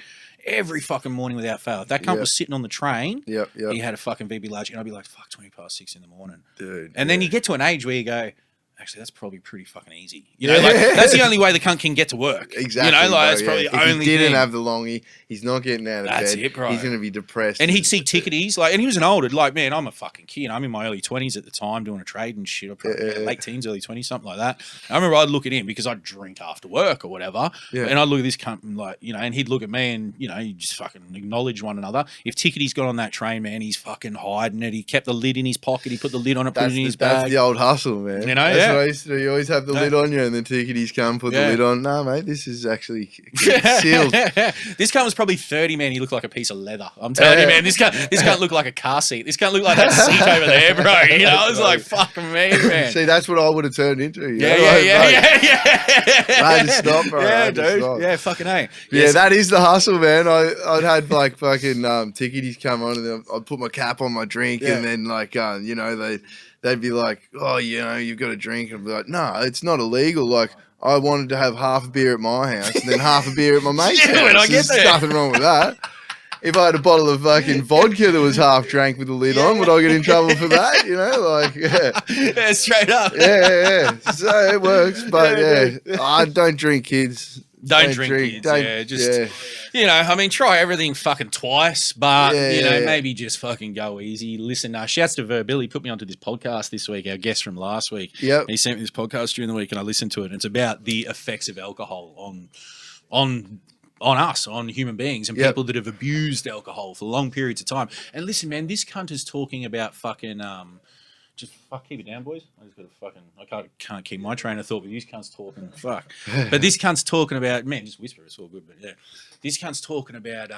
Every fucking morning without fail. If that cunt was sitting on the train, he had a fucking VB large, and I'd be like, fuck, 6:20 in the morning. Dude. And then you get to an age where you go, actually, that's probably pretty fucking easy. You know, like, that's the only way the cunt can get to work. Exactly. You know, like, that's probably the only thing. If he didn't have the longie, he's not getting out of bed. That's it, bro. He's going to be depressed. And he'd see ticketies, like, and he was an older, like, man, I'm a fucking kid. I'm in my early 20s at the time doing a trade and shit. Late teens, early 20s, something like that. I remember I'd look at him because I'd drink after work or whatever. Yeah. And I'd look at this cunt and, like, you know, and he'd look at me and, you know, you just fucking acknowledge one another. If ticketies got on that train, man, he's fucking hiding it. He kept the lid in his pocket. He put the lid on it, put it in his bag. That's the old hustle, man. You know, that's what I used to do. You always have the lid on you, and the ticketies come, put the lid on. No, mate, this is actually sealed. This cunt was probably 30, man. He looked like a piece of leather. I'm telling you, man. This cunt looked like a car seat. This cunt looked like that seat over there, bro. You know, I was like, fucking me, man. See, that's what I would have turned into. Yeah. I had to stop, bro. Yeah, dude. Yeah, fucking A. Yeah, that is the hustle, man. I'd had like fucking ticketies come on, and then I'd put my cap on my drink, and then like you know they'd be like, oh, you know, you've got a drink, and I'd be like, no, it's not illegal. Like I wanted to have half a beer at my house and then half a beer at my mate's house. When I get There's nothing wrong with that. If I had a bottle of fucking vodka that was half drank with the lid on, would I get in trouble for that? You know, like, yeah, straight up. Yeah. So it works, but I don't drink, kids. Don't drink, kids. You know, I mean, try everything fucking twice, but, maybe just fucking go easy. Listen, shouts to Verbilly. He put me onto this podcast this week, our guest from last week. Yep. He sent me this podcast during the week, and I listened to it, and it's about the effects of alcohol on us, on human beings, and people that have abused alcohol for long periods of time. And listen, man, this cunt is talking about fucking... just keep it down, boys. I can't keep my train of thought, but this cunt's talking fuck. But this cunt's talking about, man, just whisper, it's all good, but yeah. This cunt's talking about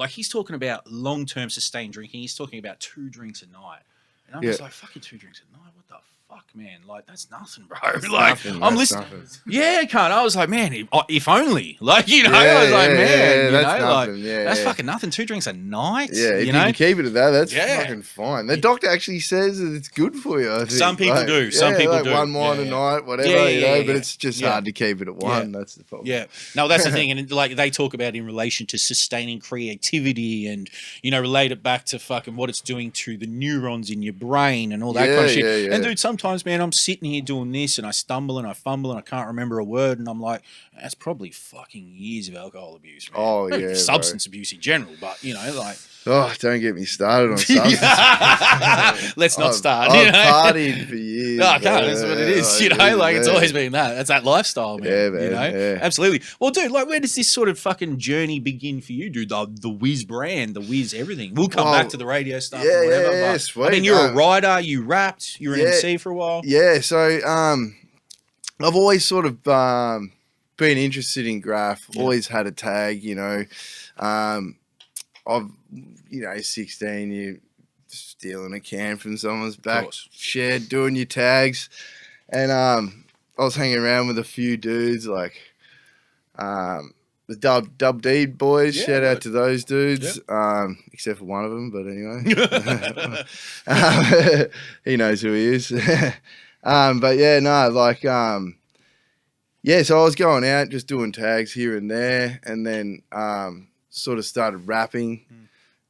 he's talking about long-term sustained drinking. He's talking about 2 drinks a night. And I'm just like, fucking 2 drinks a night? What the fuck, man? Like, that's nothing, bro. Like, I'm listening. Yeah, cunt. I was like, man, if only. Like, you know, I was like, man, you know, like, that's fucking nothing. 2 drinks a night. Yeah, if you can keep it at that, that's fucking fine. The doctor actually says that it's good for you, I think. Some people do. Some people do. 1 wine a night, whatever, you know, but it's just hard to keep it at 1. That's the problem. Yeah. No, that's the thing. And like they talk about in relation to sustaining creativity and, you know, relate it back to fucking what it's doing to the neurons in your brain and all that kind of shit. Yeah. And dude, sometimes, man, I'm sitting here doing this and I stumble and I fumble and I can't remember a word and I'm like, that's probably fucking years of alcohol abuse, man. Oh, yeah. Substance abuse in general, but, you know, like... Oh, don't get me started on substance. Let's not start. I've partied for years. No, I can't. That's what it is. You know, like it's always been that. That's that lifestyle, man. Yeah, man. You know? Absolutely. Well, dude, like where does this sort of fucking journey begin for you, dude? The Whiz brand, the Whiz everything. We'll come back to the radio stuff. Yeah, whatever, yeah, but, sweet. I mean, you're a writer. You rapped. You were an MC for a while. Yeah. So, I've always sort of been interested in graph. Always had a tag. You know, I've 16, you stealing a can from someone's back shed, doing your tags. And I was hanging around with a few dudes like the Dub Deed boys. Shout out to those dudes, except for one of them. But anyway, he knows who he is. But yeah, no, like, so I was going out just doing tags here and there, and then sort of started rapping.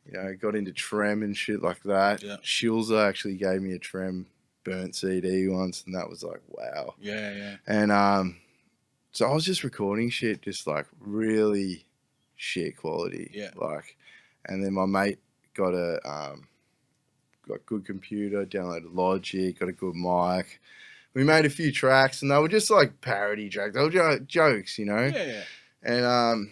You know, got into Trem and shit like that. Yeah. Shilza actually gave me a Trem burnt CD once, and that was like, wow. Yeah. And so I was just recording shit, just like really shit quality. Yeah. Like, and then my mate got good computer, downloaded Logic, got a good mic. We made a few tracks, and they were just like parody tracks. They were jokes, you know. Yeah. And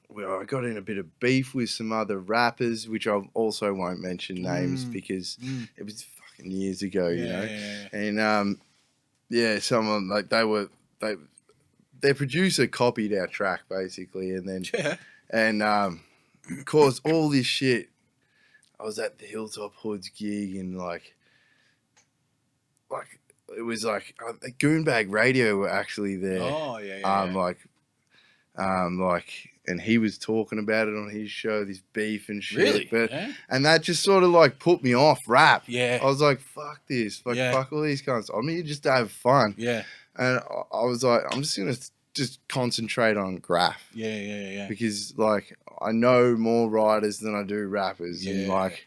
well, I got in a bit of beef with some other rappers, which I also won't mention names because it was fucking years ago, you know. Yeah. And someone like their producer copied our track basically, and then caused all this shit. I was at the Hilltop Hoods gig, and like it was like Goonbag Radio were actually there. Oh yeah. And he was talking about it on his show, this beef and shit. Really? But and that just sort of like put me off rap. Yeah. I was like, fuck this. Fuck all these cunts. I'm here just to have fun. Yeah. And I was like, I'm just gonna just concentrate on graph. Yeah. Because like I know more writers than I do rappers. Yeah. And like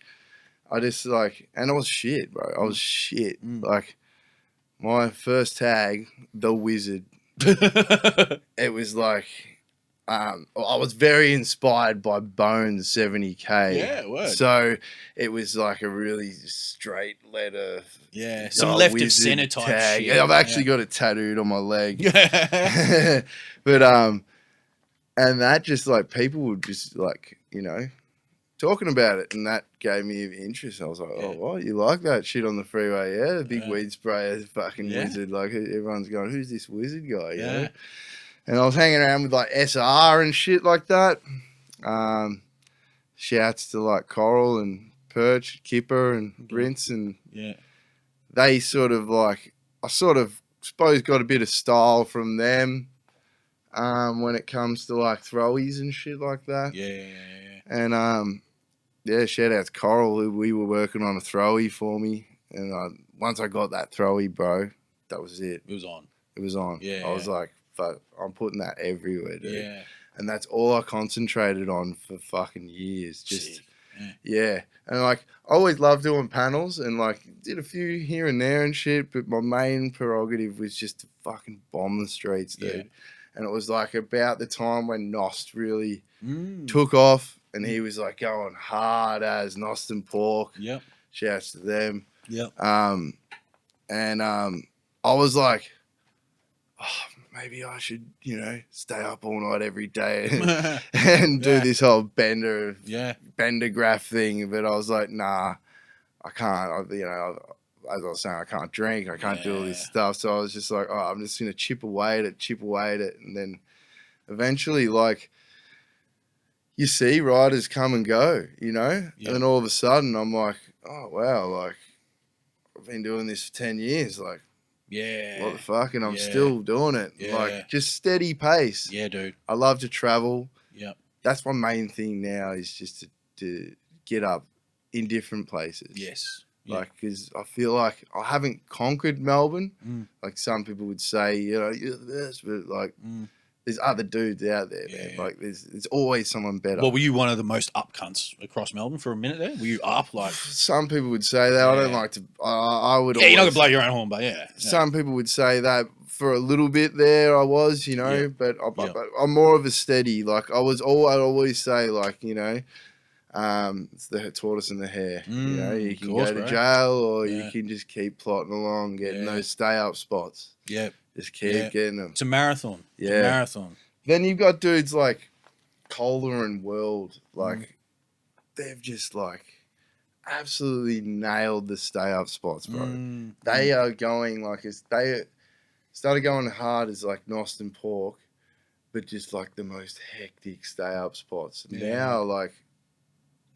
I just like, and I was shit, bro. I was shit. Like my first tag, The Wizard, it was like, I was very inspired by Bones 70K. Yeah, word. So it was like a really straight letter. Yeah, some left of center type tag. shit. Yeah, I've actually got it tattooed on my leg. But and that just like people would just like, you know, talking about it, and that gave me interest. I was like, oh, what? You like that shit on the freeway? Yeah, the big weed sprayer, fucking wizard. Like, everyone's going, who's this wizard guy? You know? And I was hanging around with, like, SR and shit like that. Shouts to, like, Coral and Perch, Kipper and Rinse, and they sort of, like, I sort of suppose got a bit of style from them when it comes to, like, throwies and shit like that. And, shout out to Coral. We were working on a throwie for me. And once I got that throwie, bro, that was it. It was on. It was on. Yeah. I was like, fuck, I'm putting that everywhere, dude. Yeah. And that's all I concentrated on for fucking years. Just, And, like, I always loved doing panels and, like, did a few here and there and shit. But my main prerogative was just to fucking bomb the streets, dude. Yeah. And it was, like, about the time when Nost really took off. And he was like going hard as Nost and Pork. Yep. Shouts to them. Yep. I was like, oh, maybe I should, stay up all night every day and do this whole bender graph thing. But I was like, nah, I can't. As I was saying, I can't drink. I can't do all this stuff. So I was just like, oh, I'm just going to chip away at it. And then eventually, like, you see riders come and go, and then all of a sudden I'm like, oh, wow, like, I've been doing this for 10 years, like, what the fuck, and I'm still doing it, like, just steady pace. Yeah, dude. I love to travel. Yep. That's my main thing now is just to get up in different places. Yes. Like, because I feel like I haven't conquered Melbourne, like some people would say, you're the best, but, like, there's other dudes out there, man. Like, there's always someone better. Well, were you one of the most up cunts across Melbourne for a minute there? Were you up, like... Some people would say that. I don't like to... I would always... you're not going to blow your own horn, but Some people would say that for a little bit there I was, but I'm more of a steady. Like, I'd always say, like, it's the tortoise and the hare. You can go to jail or you can just keep plotting along, getting those stay-up spots. Yeah. Just keep getting them. It's a marathon. Yeah. It's a marathon. Then you've got dudes like Kohler and World. Like, they've just, like, absolutely nailed the stay-up spots, bro. They are going, like, they started going hard as, like, Nost and Pork, but just, like, the most hectic stay-up spots. Now, like,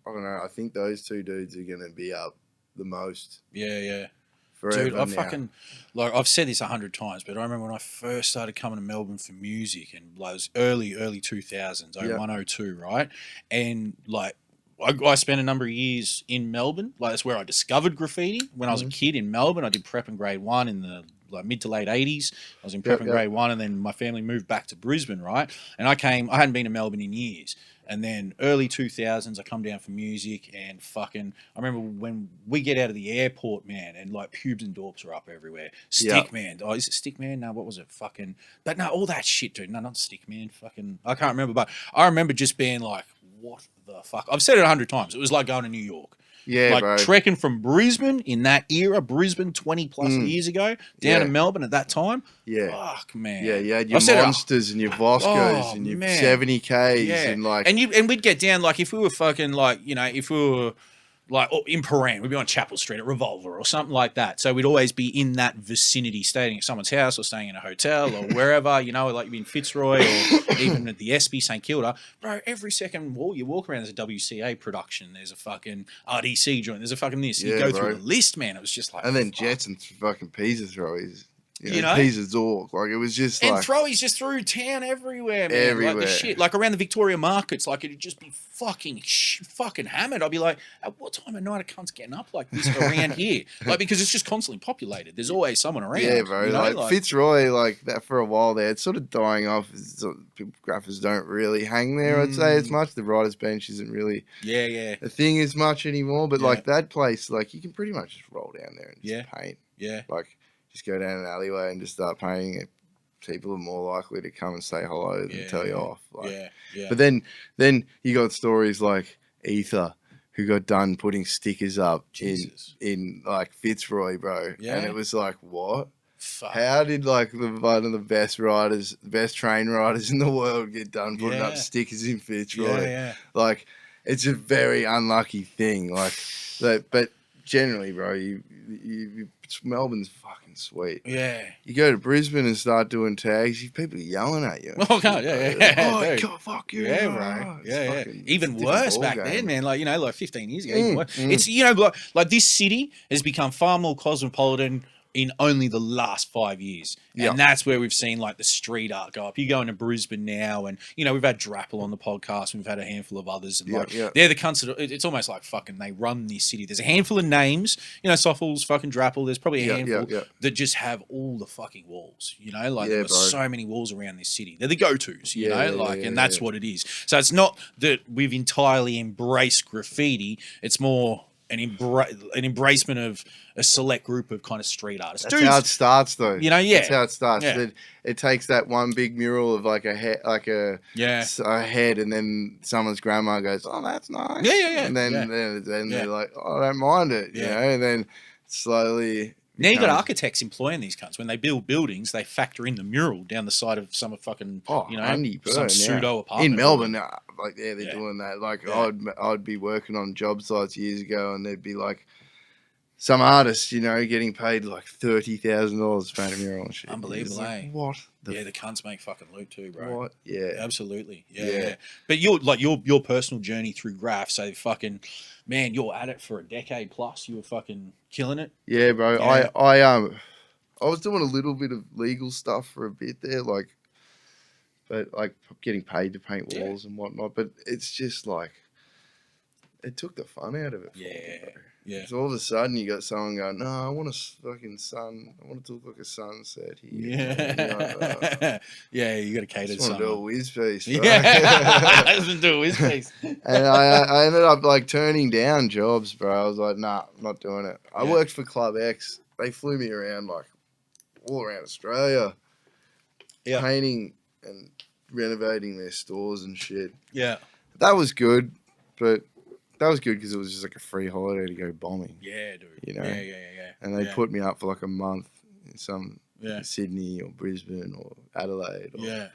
I don't know, I think those two dudes are going to be up the most. Yeah. Forever. Dude, I fucking, like, I've said this 100 times, but I remember when I first started coming to Melbourne for music and, like, it was early 2000s, 01, 02, right? And, like, I spent a number of years in Melbourne. Like, that's where I discovered graffiti. When I was a kid in Melbourne, I did prep in grade 1 in the, like, mid to late 80s. I was in prep in grade 1, and then my family moved back to Brisbane, right? And I hadn't been to Melbourne in years. And then early 2000s, I come down for music and fucking, I remember when we get out of the airport, man, and like pubes and dorps are up everywhere. Stickman. Oh, is it Stickman? No, what was it? Fucking, but no, all that shit, dude. No, not Stickman. Fucking, I can't remember, but I remember just being like, what the fuck? I've said it 100 times. It was like going to New York. Yeah, like bro. Trekking from Brisbane in that era, Brisbane 20 plus years ago, down to Melbourne at that time. Yeah. Fuck, man. Yeah, you had your Monsters and your Boscos and your 70Ks and like... And we'd get down, like, if we were fucking, like, if we were, like, in Paran, we'd be on Chapel Street at Revolver or something like that. So we'd always be in that vicinity, staying at someone's house or staying in a hotel or wherever, like you'd be in Fitzroy or even at the SB, St Kilda. Bro, every second wall you walk around, there's a WCA production, there's a fucking RDC joint, there's a fucking this. You go through the list, man. It was just like... And then Jets and fucking Pisa throwies. Pisa Zork. Like, it was just and throwies just through town everywhere, man. Everywhere. Like the shit. Like around the Victoria markets, like it'd just be fucking hammered. I'd be like, at what time of night are cunts getting up like this around here? Like, because it's just constantly populated. There's always someone around. Yeah, bro. Like Fitzroy, like that for a while there, it's sort of dying off. Graphers don't really hang there, I'd say, as much. The writer's bench isn't really a thing as much anymore. But like that place, like you can pretty much just roll down there and just paint. Yeah. Like, just go down an alleyway and just start painting it. People are more likely to come and say hello than tell you off. Like, But then you got stories like Ether, who got done putting stickers up in like Fitzroy, bro. Yeah. And it was like, what? Fuck. How did like one of the best riders, the best train riders in the world get done putting up stickers in Fitzroy? Yeah. Like, it's a very unlucky thing. Like that, but generally, bro, Melbourne's fucking sweet. Yeah. You go to Brisbane and start doing tags, people are yelling at you. Oh god, yeah. Oh, God, fuck you. Yeah, bro. Yeah. Even it's a worse different back ball then, game. man. Like 15 years ago. Even worse. It's like this city has become far more cosmopolitan in only the last 5 years. And that's where we've seen like the street art go up. You go into Brisbane now and, we've had Drapple on the podcast. We've had a handful of others. And they're the cunts that, it's almost like fucking they run this city. There's a handful of names, Soffles, fucking Drapple. There's probably a handful that just have all the fucking walls, there's so many walls around this city. They're the go-tos, and that's what it is. So it's not that we've entirely embraced graffiti. It's more an embracement of a select group of kind of street artists. That's how it starts, though. That's how it starts. Yeah. It takes that one big mural of like a head, and then someone's grandma goes, "Oh, that's nice." Yeah. And then they're like, "Oh, I don't mind it," and then slowly. Now you got architects employing these cunts. When they build buildings, they factor in the mural down the side of some fucking, some pseudo apartment. In Melbourne, they're doing that. Like I'd be working on job sites years ago, and there'd be like some artists, getting paid like $30,000 to paint a mural and shit. Unbelievable, like, what? The cunts make fucking loot too, bro. What? Yeah, absolutely. Yeah. But your personal journey through graph, so fucking. Man, you're at it for a decade plus. You were fucking killing it. Yeah, bro. Yeah. I was doing a little bit of legal stuff for a bit there, but getting paid to paint walls and whatnot. But it's just like it took the fun out of it. Yeah. So all of a sudden you got someone going, "No, I want a fucking sun. I want it to look like a sunset here." Yeah. You got to cater to someone. I want to do a whiz piece. Right? Yeah. I just do a whiz piece. And I ended up turning down jobs, bro. I was like, "Nah, I'm not doing it." I worked for Club X. They flew me around all around Australia, painting and renovating their stores and shit. Yeah, that was good, but. That was good because it was just like a free holiday to go bombing. Yeah, dude. Yeah. And they put me up for like a month in Sydney or Brisbane or Adelaide. Or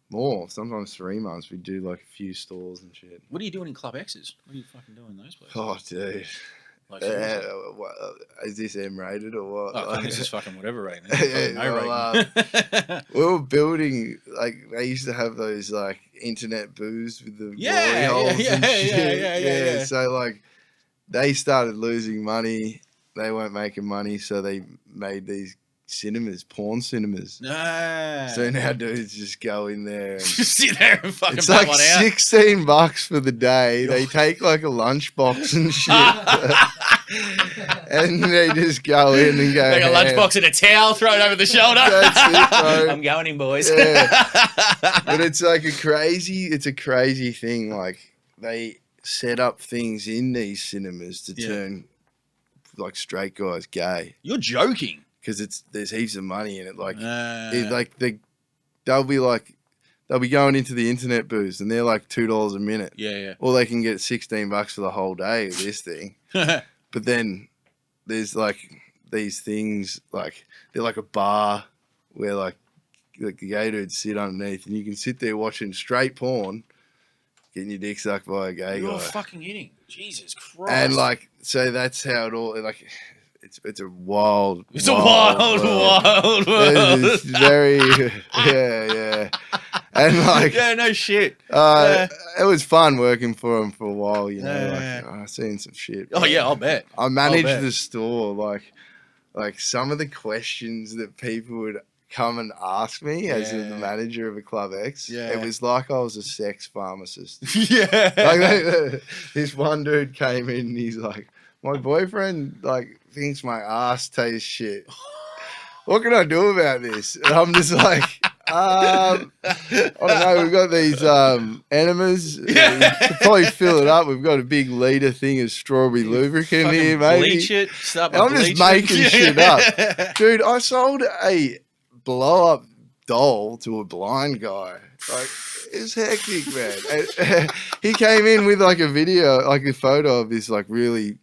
more. Sometimes 3 months. We do like a few stores and shit. What are you doing in Club X's? What are you fucking doing in those places? Oh, dude. Is this M-rated or what? Oh, this is fucking whatever rating. We were building, they used to have those, internet booths with the glory holes and shit. So, they started losing money. They weren't making money, so they made these cinemas, porn cinemas. No. So now dudes just go in there and just sit there and fucking it's like $16 for the day. They take like a lunchbox and shit. And they just go in and go. Like a lunchbox and a towel thrown over the shoulder. That's it, bro. I'm going in, boys. Yeah. But it's like a crazy thing. They set up things in these cinemas to turn straight guys gay. You're joking. Because there's heaps of money in it. They'll be going into the internet booths and they're like $2 a minute. Yeah. Or they can get $16 for the whole day of this thing. But then there's these things they're like a bar where the gay dudes sit underneath and you can sit there watching straight porn, getting your dick sucked by a gay guy. You're fucking kidding. Jesus Christ. And so that's how it all It's a wild. It's a wild world. It's very, yeah. And no shit. It was fun working for them for a while, I've seen some shit. Oh yeah, I'll bet. I managed the store, some of the questions that people would come and ask me as the manager of a Club X. Yeah. It was like I was a sex pharmacist. Yeah. This one dude came in and he's like, my boyfriend thinks my ass tastes shit. What can I do about this? And I'm just like, I don't know. We've got these enemas. You could probably fill it up. We've got a big liter thing of strawberry lubricant here, maybe. Bleach it. I'm just making shit up. Dude, I sold a blow-up doll to a blind guy. It's hectic, man. And, he came in with a video, a photo of this really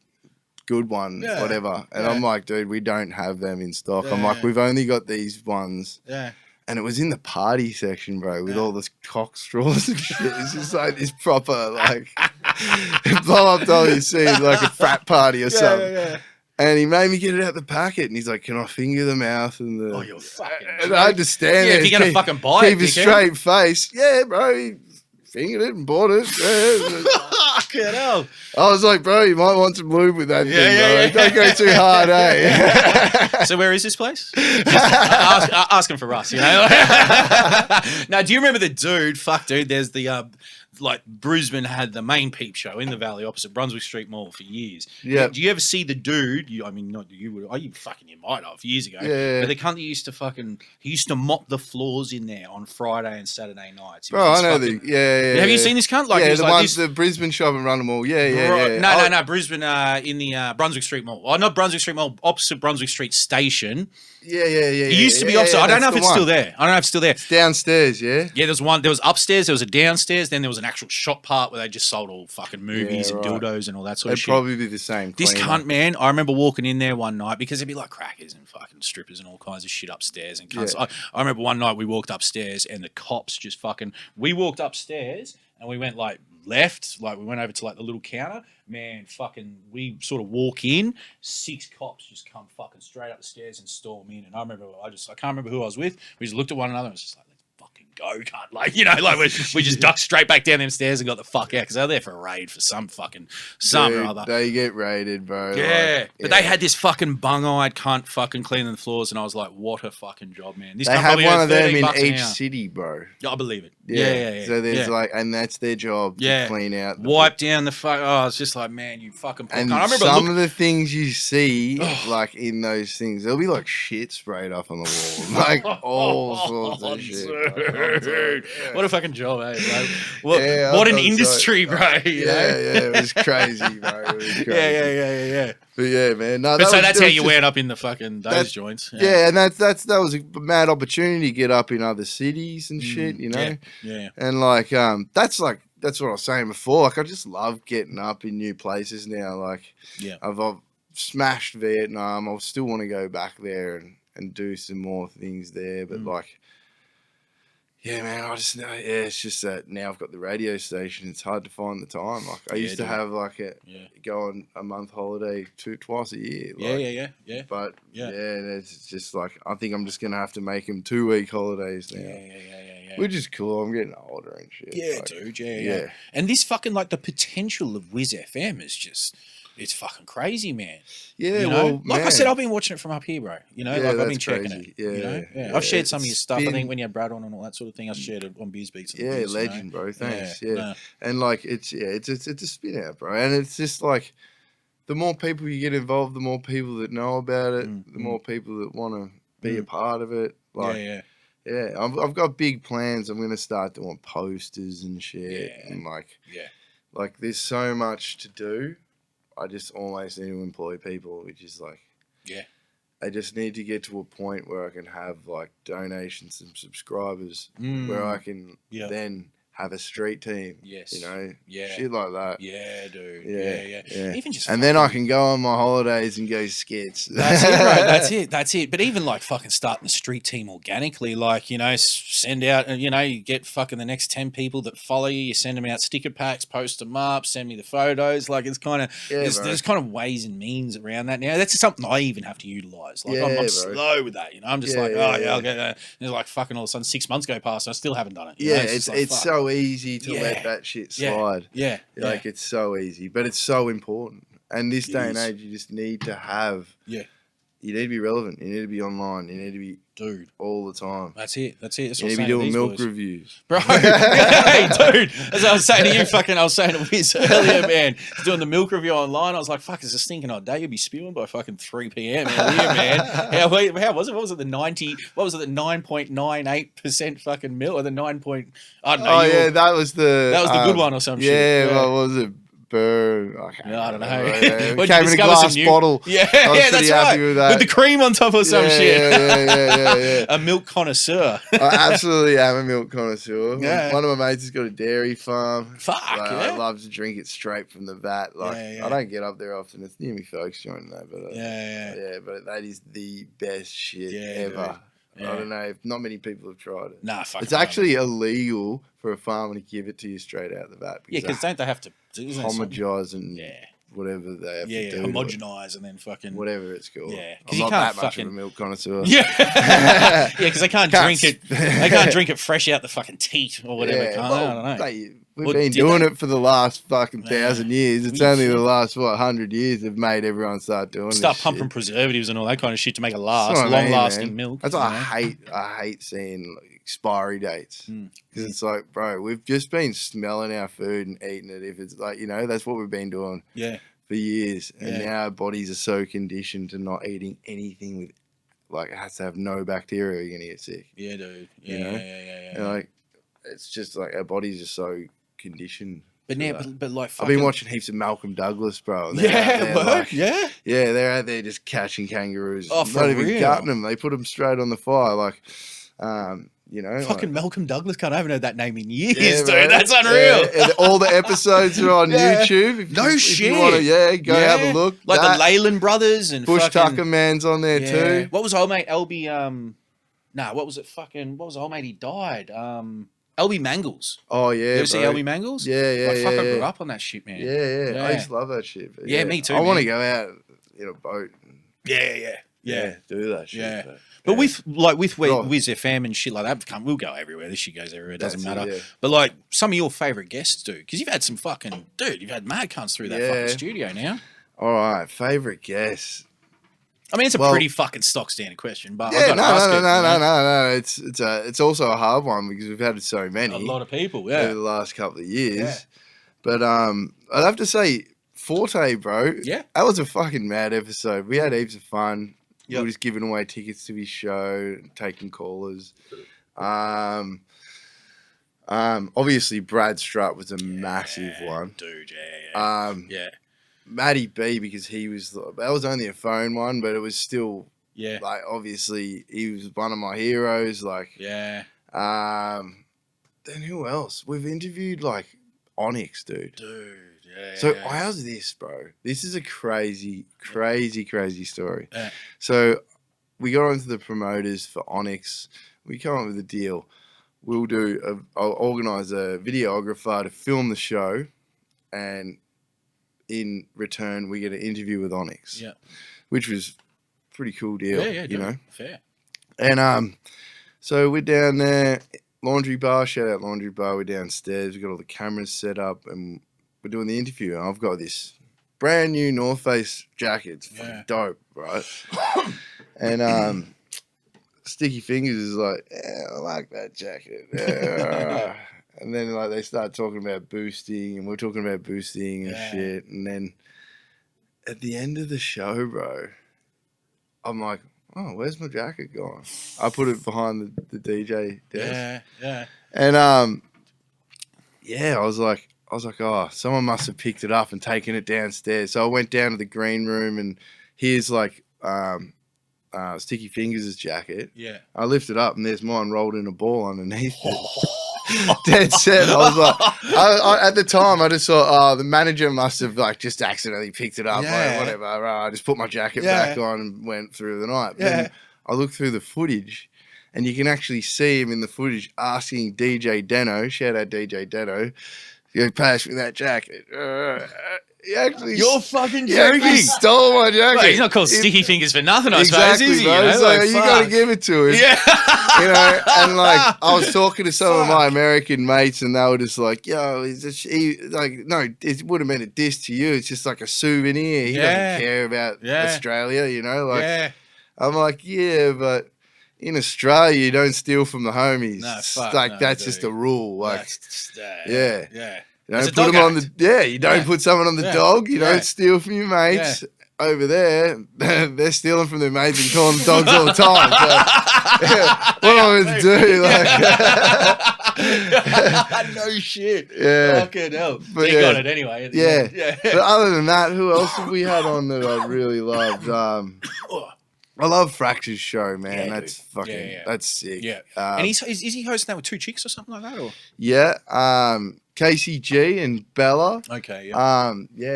good one, whatever. And I'm like, dude, we don't have them in stock. I'm like, we've only got these ones. Yeah. And it was in the party section, bro, with all this cock straws and shit. It's just this proper, Blow up WC like a frat party or something. Yeah. And he made me get it out the packet, and he's like, "Can I finger the mouth and the?" Oh, you're fucking. And I had to stand there. If you're gonna fucking buy keep it, a straight face. Yeah, bro. He fingered it and bought it. Yeah. Fucking hell. I was like, bro, you might want some lube with that thing, bro. Yeah. Don't go too hard, eh? So where is this place? Ask him for Russ, you know? Now, do you remember the dude? Fuck, dude, there's the... Brisbane had the main peep show in the valley opposite Brunswick Street Mall for years. Yeah. Do you ever see the dude? Not you would. You might have years ago. Yeah. But the cunt that used to he used to mop the floors in there on Friday and Saturday nights. Bro, I know yeah. Have you seen this cunt? The Brisbane shop and Run Mall. Yeah. No, Brisbane in the Brunswick Street Mall. Oh, not Brunswick Street Mall, opposite Brunswick Street Station. Yeah. It used to be opposite. I don't know if it's still there. It's downstairs, yeah? Yeah, there was upstairs, there was a downstairs, then there was an actual shop part where they just sold all fucking movies and dildos and all that sort of shit. It'd probably be the same. This cunt, man, I remember walking in there one night because it'd be like crackers and fucking strippers and all kinds of shit upstairs and cunts. Yeah. I remember one night we walked upstairs and the cops just we walked upstairs and we went like left, like we went over to like the little counter. Man, fucking, we sort of walk in, 6 cops just come fucking straight up the stairs and storm in. And I can't remember who I was with. We just looked at one another and was just like, let's fucking go, cunt. We just ducked straight back down them stairs and got the fuck out because they were there for a raid for some or other. They get raided, bro. Yeah. But they had this fucking bung-eyed cunt fucking cleaning the floors and I was like, what a fucking job, man. They have one of them in each city, bro. Yeah, I believe it. Yeah. So there's and that's their job to clean out. Wipe down the fuck. Oh, it's just like, man, you fucking poor and cunt. I remember some of the things you see, like in those things, there'll be like shit sprayed up on the wall. Like all sorts of shit. Dude, what a fucking job, eh? Like, what an industry, bro. It was crazy, bro. It was crazy. Yeah. But yeah, man. No, so that's how you went up in the fucking those joints. Yeah, and that was a mad opportunity to get up in other cities and shit, you know. Yeah. And that's what I was saying before. Like I just love getting up in new places now. Like I've smashed Vietnam. I still want to go back there and do some more things there. But yeah, man, I just know. Yeah, it's just that now I've got the radio station. It's hard to find the time. Like I used to have go on a month holiday twice a year. Like, yeah. But it's just like I think I'm just gonna have to make them 2-week holidays now. Yeah. Which is cool. I'm getting older and shit. Yeah, dude. Yeah. And this fucking the potential of WhizFM is just. It's fucking crazy, man. Yeah, you know? I said, I've been watching it from up here, bro. You know, I've been checking crazy. it. Yeah. I've shared some of your stuff. I think when you had Brad on and all that sort of thing, I shared it on Beers Beats. Yeah, legend, bro. Thanks. Yeah. And it's a spin out, bro. And it's just like the more people you get involved, the more people that know about it, the more people that want to be a part of it. Yeah. I've got big plans. I'm gonna start doing posters and shit, and like there's so much to do. I just almost need to employ people, which is I just need to get to a point where I can have donations and subscribers where I can then have a street team. Yes. You know? Yeah. Shit like that. Yeah, dude. Yeah. Even just then I can go on my holidays and go skits. That's it, bro. That's it. But even fucking starting the street team organically, send out, you get fucking the next 10 people that follow you, send them out sticker packs, post them up, send me the photos. It's kind of, there's kind of ways and means around that now. That's something I even have to utilize. I'm slow with that, I'll get that. And it's fucking all of a sudden 6 months go past and I still haven't done it. It's so easy to let that shit slide. It's so easy, but it's so important. And this day and age, you just need to have. You need to be relevant. You need to be online. You need to be all the time. That's it. That's you need to be doing milk reviews, bro. Hey, dude. As I was saying to you, I was saying to Whiz earlier, man, doing the milk review online. I was like, fuck, it's a stinking hot day. You'll be spewing by fucking 3 p.m. Hell yeah, man. How was it? What was it? The 9.98% fucking milk, or the 9 point? I don't know. Oh yeah, that was the good one or some shit. Yeah, what was it? Burr. I don't know. It came in a glass bottle. Yeah, that's right. With the cream on top or some shit. Yeah. A milk connoisseur. I absolutely am a milk connoisseur. Yeah. One of my mates has got a dairy farm. Fuck, I love to drink it straight from the vat. I don't get up there often. It's near me folks joining that. But but that is the best shit ever. I don't know if not many people have tried it. Nah, fuck. It's actually illegal for a farmer to give it to you straight out the vat. Yeah, because don't they have to homogenize and whatever they have to do. Homogenize and then fucking whatever it's called. Yeah, I'm not that much of a milk connoisseur. Yeah, because they can't drink it. They can't drink it fresh out the fucking teat or whatever. Yeah, I don't know. We've been doing it for the last fucking 1,000 years. It's only the last 100 years have made everyone start doing this. Start pumping preservatives and all that kind of shit to make it last, lasting milk. That's why I hate seeing expiry dates because it's like, bro, we've just been smelling our food and eating it. If it's like, that's what we've been doing for years, and now our bodies are so conditioned to not eating anything with like it has to have no bacteria. You're gonna get sick. Yeah, dude. Yeah. And like it's just like our bodies are so conditioned. But now, but like, I've been watching heaps of Malcolm Douglas, bro. Yeah, they're out there just catching kangaroos. Oh, for not even real? gutting them. They put them straight on the fire, like, fucking Malcolm Douglas. I haven't heard that name in years, dude. Bro. That's unreal. And all the episodes are on YouTube. If shit. you wanna, go have a look. Like the Leyland brothers and Bush Tucker Man's on there too. What was old mate LB? What was it? What was old mate? He died. LB Mangles. Oh yeah, you ever see LB Mangles? Yeah. I grew up on that shit, man. Yeah. I used to love that shit. Yeah, me too. I want to go out in a boat. Yeah, do that shit. Yeah. But with WhizFM and shit like that, we'll go everywhere. This shit goes everywhere. It doesn't matter. But like some of your favourite guests, dude, because you've had some fucking you've had mad cunts through that fucking studio now. All right, favourite guests. I mean, it's a pretty fucking stock standard question, but no. It's also a hard one because we've had so many. A lot of people, over the last couple of years. Yeah. But I'd have to say Forte, bro. Yeah, that was a fucking mad episode. We had heaps of fun. We were just giving away tickets to his show, taking callers. Obviously Brad Strutt was a massive one, dude. Matty B, because that was only a phone one, but it was still like obviously he was one of my heroes. Like then who else? We've interviewed like Onyx, dude. So how's this, bro? This is a crazy story. So we got onto the promoters for Onyx. We come up with a deal. I'll organise a videographer to film the show, and in return we get an interview with Onyx. Yeah, which was a pretty cool deal. Fair. And so we're down there, Laundry Bar. Shout out Laundry Bar. We're downstairs. We got all the cameras set up, and we're doing the interview. And I've got this brand new North Face jacket. It's fucking dope, right? And Sticky Fingers is like, I like that jacket. And then like they start talking about boosting, and we're talking about boosting and shit. And then at the end of the show, bro, I'm like, oh, where's my jacket gone? I put it behind the DJ desk. And I was like, oh, someone must have picked it up and taken it downstairs. So I went down to the green room, and here's like Sticky Fingers' jacket. Yeah. I lift it up, and there's mine rolled in a ball underneath it. Dead set. I was like, at the time, I just thought, the manager must have like just accidentally picked it up. Like, whatever. I just put my jacket back on and went through the night. Then I looked through the footage, and you can actually see him in the footage asking DJ Deno, shout out DJ Deno, you pass me that jacket. You're fucking joking. He stole my jacket. Well, he's not called Sticky Fingers for nothing, I suppose, is he? Bro. You got to give it to him. Yeah. And like I was talking to some of my American mates, and they were just like, "Yo, no, it would have meant a diss to you. It's just like a souvenir. He doesn't care about Australia, Like I'm like, but in Australia, you don't steal from the homies. That's just a rule. Like, You don't put them on you don't put someone on the dog. You don't steal from your mates. Over there, they're stealing from their mates and calling dogs all the time. So, what am I meant to do? Like, no shit. Yeah. Fucking hell. But you got it anyway. But other than that, who else have we had on that I really loved? I love Fracture's show, man. That's fucking that's sick. Yeah. And is he hosting that with two chicks or something like that? Or Casey G and Bella. Okay.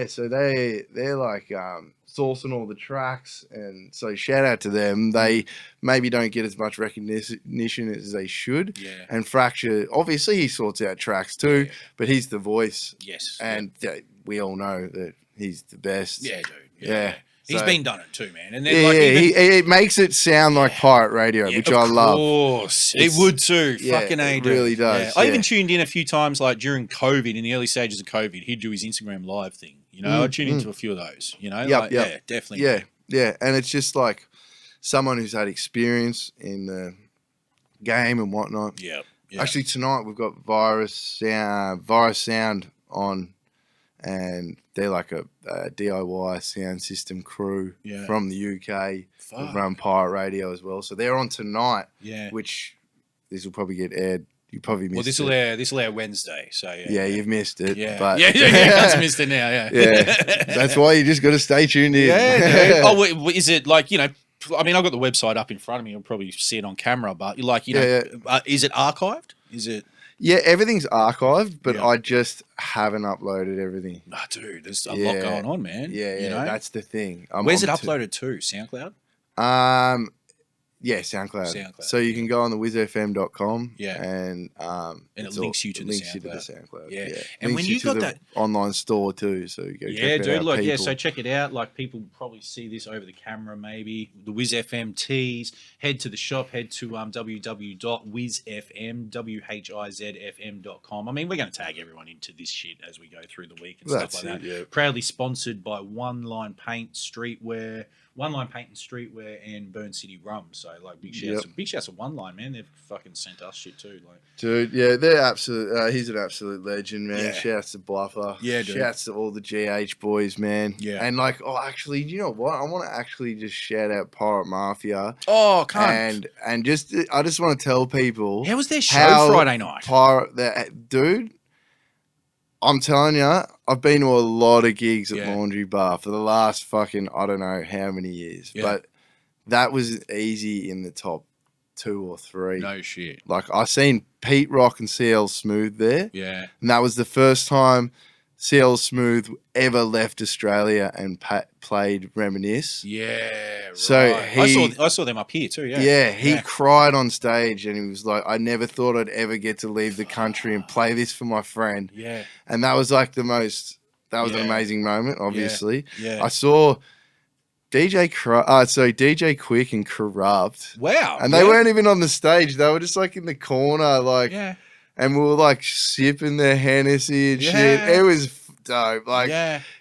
So they're like sourcing all the tracks, and so shout out to them. They maybe don't get as much recognition as they should. Yeah. And Fracture, obviously, he sorts out tracks too, but he's the voice. Yes. And we all know that he's the best. Yeah, dude. Yeah. He's So- been done it too, man. And then it makes it sound like pirate radio, which I love. Of course. It would too. Fucking A, it dude. really does. Yeah. I even tuned in a few times, like during COVID, in the early stages of COVID, he'd do his Instagram live thing. You know, I tuned into a few of those, you know? Yep. Yeah, definitely. Yeah. And it's just like someone who's had experience in the game and whatnot. Yeah. Actually, tonight we've got Virus Sound on, and they're like a DIY sound system crew from the UK. They run pirate radio as well. So they're on tonight, which this will probably get aired. You probably missed it. Well, this will air Wednesday, so yeah, you've missed it. Yeah, but you guys missed it now. Yeah, that's why you just got to stay tuned in. Yeah. Oh, is it like, you know? I mean, I've got the website up in front of me. You'll probably see it on camera, but like, you know, is it archived? Is it? Yeah, everything's archived, but I just haven't uploaded everything. Oh, dude, there's a lot going on, man. Yeah, you know? That's the thing. Where's it uploaded to? SoundCloud? Yeah, SoundCloud. So you can go on the WhizFM.com and it links you to the SoundCloud. Yeah. And when you got that online store too, so you go check dude, out, like people. so check it out. Like people probably see this over the camera, maybe the WhizFM tees. Head to the shop. Head to www.whizfm WHIZFM.com. I mean, we're going to tag everyone into this shit as we go through the week and stuff like that. Yeah. Proudly sponsored by One Line Paint and Streetwear, and Burn City Rum. So like big shouts to One Line, man. They've fucking sent us shit too. Like, dude, yeah, they're absolute. He's an absolute legend, man. Yeah. Shouts to Bluffer. Yeah, dude. Shouts to all the GH boys, man. Yeah. And like, actually, you know what? I want to actually just shout out Pirate Mafia. Oh, can't. And just, I just want to tell people. How was their show Friday night? Dude, I'm telling you, I've been to a lot of gigs at Laundry Bar for the last fucking, I don't know how many years. Yeah. But that was easy in the top 2 or 3. No shit. Like, I seen Pete Rock and CL Smooth there. Yeah. And that was the first time CL Smooth ever left Australia and played Reminisce. Yeah, right. So I saw them up here too, he cried on stage and he was like, I never thought I'd ever get to leave the country and play this for my friend. Yeah. And that was like an amazing moment, obviously. Yeah. I saw DJ Quick and Corrupt. Wow. And they weren't even on the stage. They were just like in the corner, like, and we were like sipping their Hennessy and shit. It was dope. Like,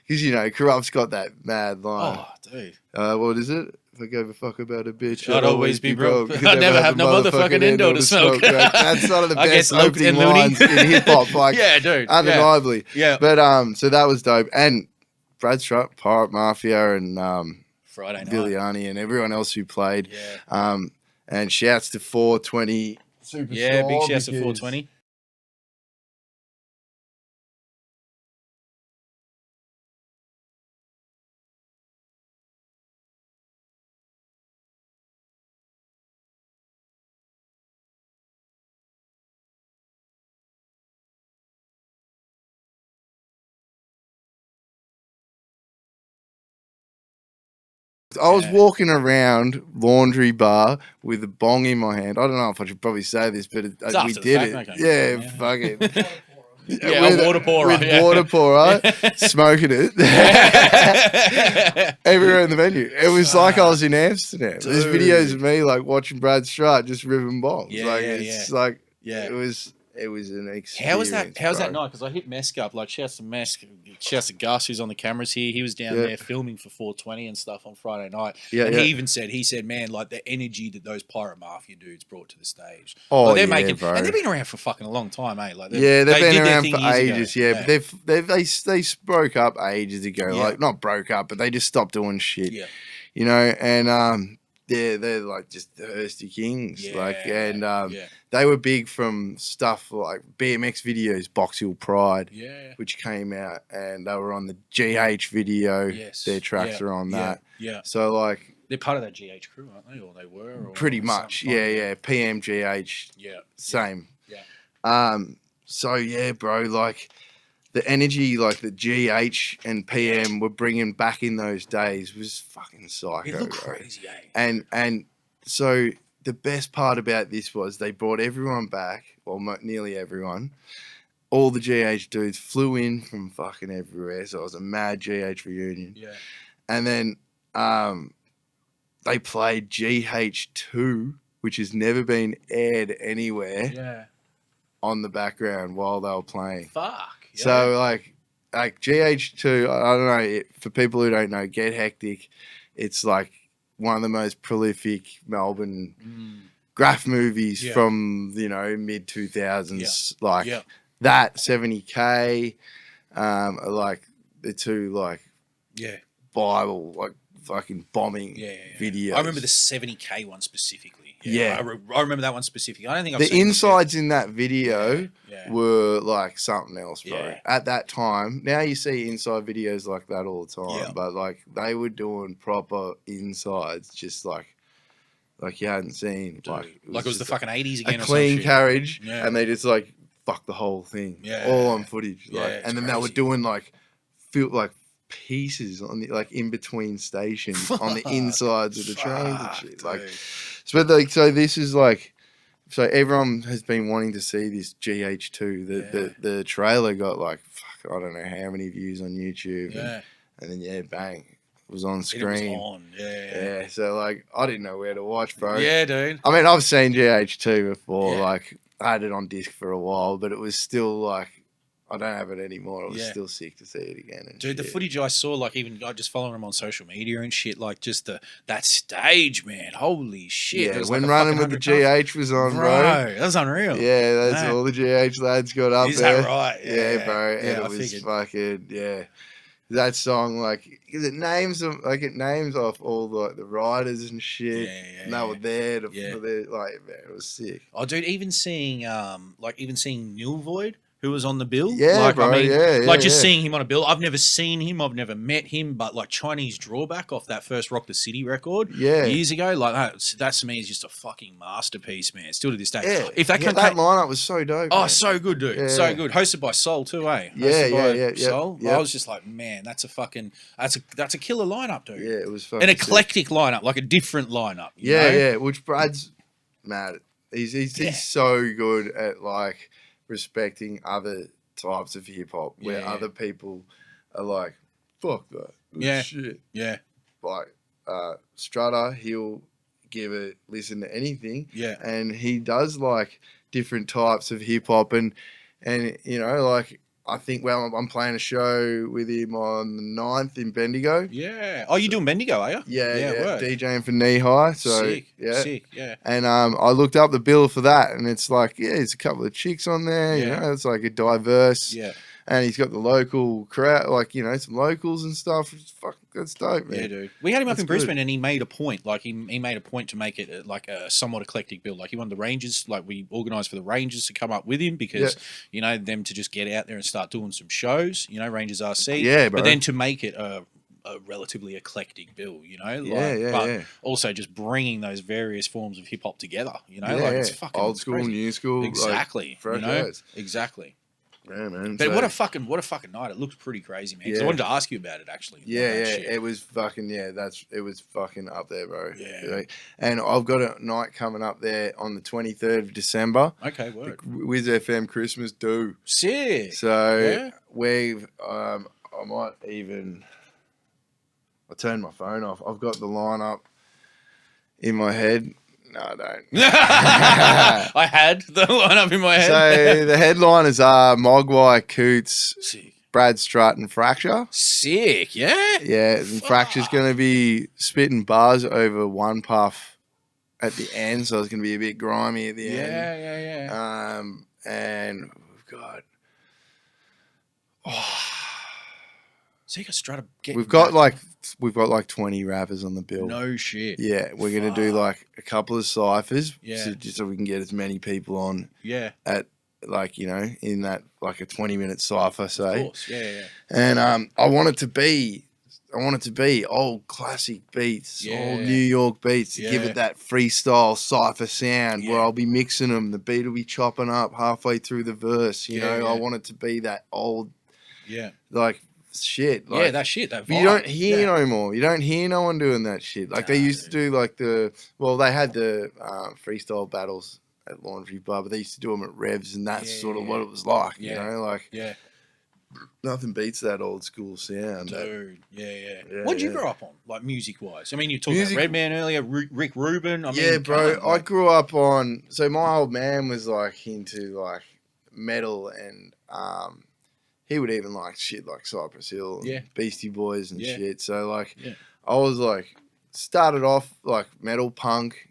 because, you know, Corrupt's got that mad line. Oh, dude. What is it? If I gave a fuck about a bitch, I'd always be broke. I'd never have no motherfucking endo to smoke. That's one of the best opening lines in hip hop. Like, dude. Undeniably. Yeah. But, so that was dope. And Brad Strutt, Pirate Mafia, and Friday night. Viliani and everyone else who played. Yeah. And shouts to 420 Superstore. Yeah, big shouts to 420. I was walking around Laundry Bar with a bong in my hand. I don't know if I should probably say this, but we did it. Yeah, fuck it. A water pourer. With water pourer, smoking it. Everywhere in the venue. It was like I was in Amsterdam. Dude. There's videos of me like watching Brad Strutt just ripping bongs. It was an experience. How's that night? Because I hit Mesk up. Like, shouts to Mesk. Shouts to Gus, who's on the cameras here. He was down there filming for 420 and stuff on Friday night. Yeah, and he even said, man, like the energy that those Pirate Mafia dudes brought to the stage. Oh, like, they're bro. And they've been around for fucking a long time, eh? Like, they've been around for ages. Yeah, but they broke up ages ago. Yeah. Like, not broke up, but they just stopped doing shit. Yeah, you know, and they're like just thirsty kings. They were big from stuff like BMX videos, Box Hill Pride, which came out, and they were on the GH video. Yes. Their tracks are on that. Yeah. So like they're part of that GH crew, aren't they? Or they were? Or pretty much. Yeah. PMGH. Yeah. Same. Yeah. So yeah, bro, like the energy like the GH and PM were bringing back in those days was fucking psycho. It looked bro. crazy, eh? And so the best part about this was they brought everyone back, well, nearly everyone. All the GH dudes flew in from fucking everywhere, so it was a mad GH reunion. Yeah. And then they played GH2, which has never been aired anywhere. Yeah. On the background while they were playing. Fuck. Yeah. So like GH2, I don't know, for people who don't know, Get Hectic, it's like one of the most prolific Melbourne graph movies from, mid 2000s. Like that 70K, like the two like Bible, like fucking bombing videos. I remember the 70K one specifically. I remember that one specifically. I don't think I've the seen insides in that video were like something else, bro. Yeah. At that time, now you see inside videos like that all the time, but like they were doing proper insides, just like you hadn't seen. Dude, like it was the fucking 80s again. A or clean some shit. carriage, and they just like fuck the whole thing, all on footage. Like, and then they were doing like pieces on the like in between stations on the insides of the trains and shit. Like, so this is like, so everyone has been wanting to see this GH2. The trailer got like I don't know how many views on YouTube. And then bang, it was on screen. It was on. Yeah. So like I didn't know where to watch, bro. Yeah, dude. I mean, I've seen GH2 before. Like I had it on disc for a while, but it was still like. I don't have it anymore. It was still sick to see it again. And dude, the footage I saw, like even just following him on social media and shit, like just that stage, man. Holy shit. Yeah, when like Running with the GH was on, bro. That's unreal. Yeah, that's all the GH lads got up there. Is that right? Yeah, bro. And it was fucking, that song, like, because it names off all the riders and shit. And they were there like, man, it was sick. Oh, dude, even seeing Nil Void, who was on the bill. Yeah, like, bro. I mean, seeing him on a bill. I've never seen him. I've never met him. But like Chinese Drawback off that first Rock the City record years ago, like that to me is just a fucking masterpiece, man. Still to this day. Yeah, if that that lineup was so dope. Oh, man. So good, dude. So good. Hosted by Soul too, eh? Soul. I was just like, man, that's a killer lineup, dude. Yeah, it was fucking an eclectic lineup, like a different lineup. You know? Which Brad's mad. He's so good at like respecting other types of hip hop where other people are like, fuck that. Shit. Yeah. Like Strutter, he'll listen to anything. Yeah. And he does like different types of hip hop and like I think I'm playing a show with him on the 9th in Bendigo. Yeah. Oh, you doing Bendigo, are you? Yeah. DJing for Knee High. So sick, yeah. And I looked up the bill for that, and it's like, there's a couple of chicks on there. You know, it's like a diverse. Yeah. And he's got the local crowd, like, some locals and stuff. That's dope, man. Yeah, dude. We had him up in Brisbane, and he made a point. Like, he made a point to make it like a somewhat eclectic build. Like, he wanted the Rangers, like, we organised for the Rangers to come up with him because, them to just get out there and start doing some shows, Rangers RC. Yeah, bro. But then to make it a relatively eclectic bill, but also just bringing those various forms of hip hop together, it's fucking old school, crazy. New school, exactly, like, fresh guys. Exactly. Yeah, man. But what a fucking night! It looked pretty crazy, man. I wanted to ask you about it actually. It was fucking it was fucking up there, bro. Yeah. And I've got a night coming up there on the 23rd of December. Okay, word. WhizFM Christmas do. Sick. So we've I might even. I turned my phone off. I've got the lineup in my head. No, I don't. I had the lineup in my head. So the headliners are Mogwai, Coots, Sick. Brad Strutt, and Fracture. Sick, yeah? Yeah, and Fracture's going to be spitting bars over one puff at the end, so it's going to be a bit grimy at the end. Yeah. And we've got... So you got Strutter. We've got like 20 rappers on the bill. No shit. Yeah, we're gonna do like a couple of ciphers, just so we can get as many people on. Yeah. At like in that like a 20-minute cipher, say. Of course. Yeah. And I want it to be old classic beats, old New York beats to give it that freestyle cipher sound where I'll be mixing them. The beat will be chopping up halfway through the verse. I want it to be that old like shit. Like, that shit. That vibe. You don't hear no more. You don't hear no one doing that shit. Like they used to do like they had the freestyle battles at Laundry Bar, but they used to do them at Revs, and that's sort of what it was like. You know, like nothing beats that old school sound. Dude, what did you grow up on, like music-wise? I mean, you talked about Redman earlier, Rick Rubin. I mean, bro. I grew up on... So my old man was, like, into, like, metal, and he would even like shit like Cypress Hill and Beastie Boys and shit. So, like, I was, like, started off, like, metal punk,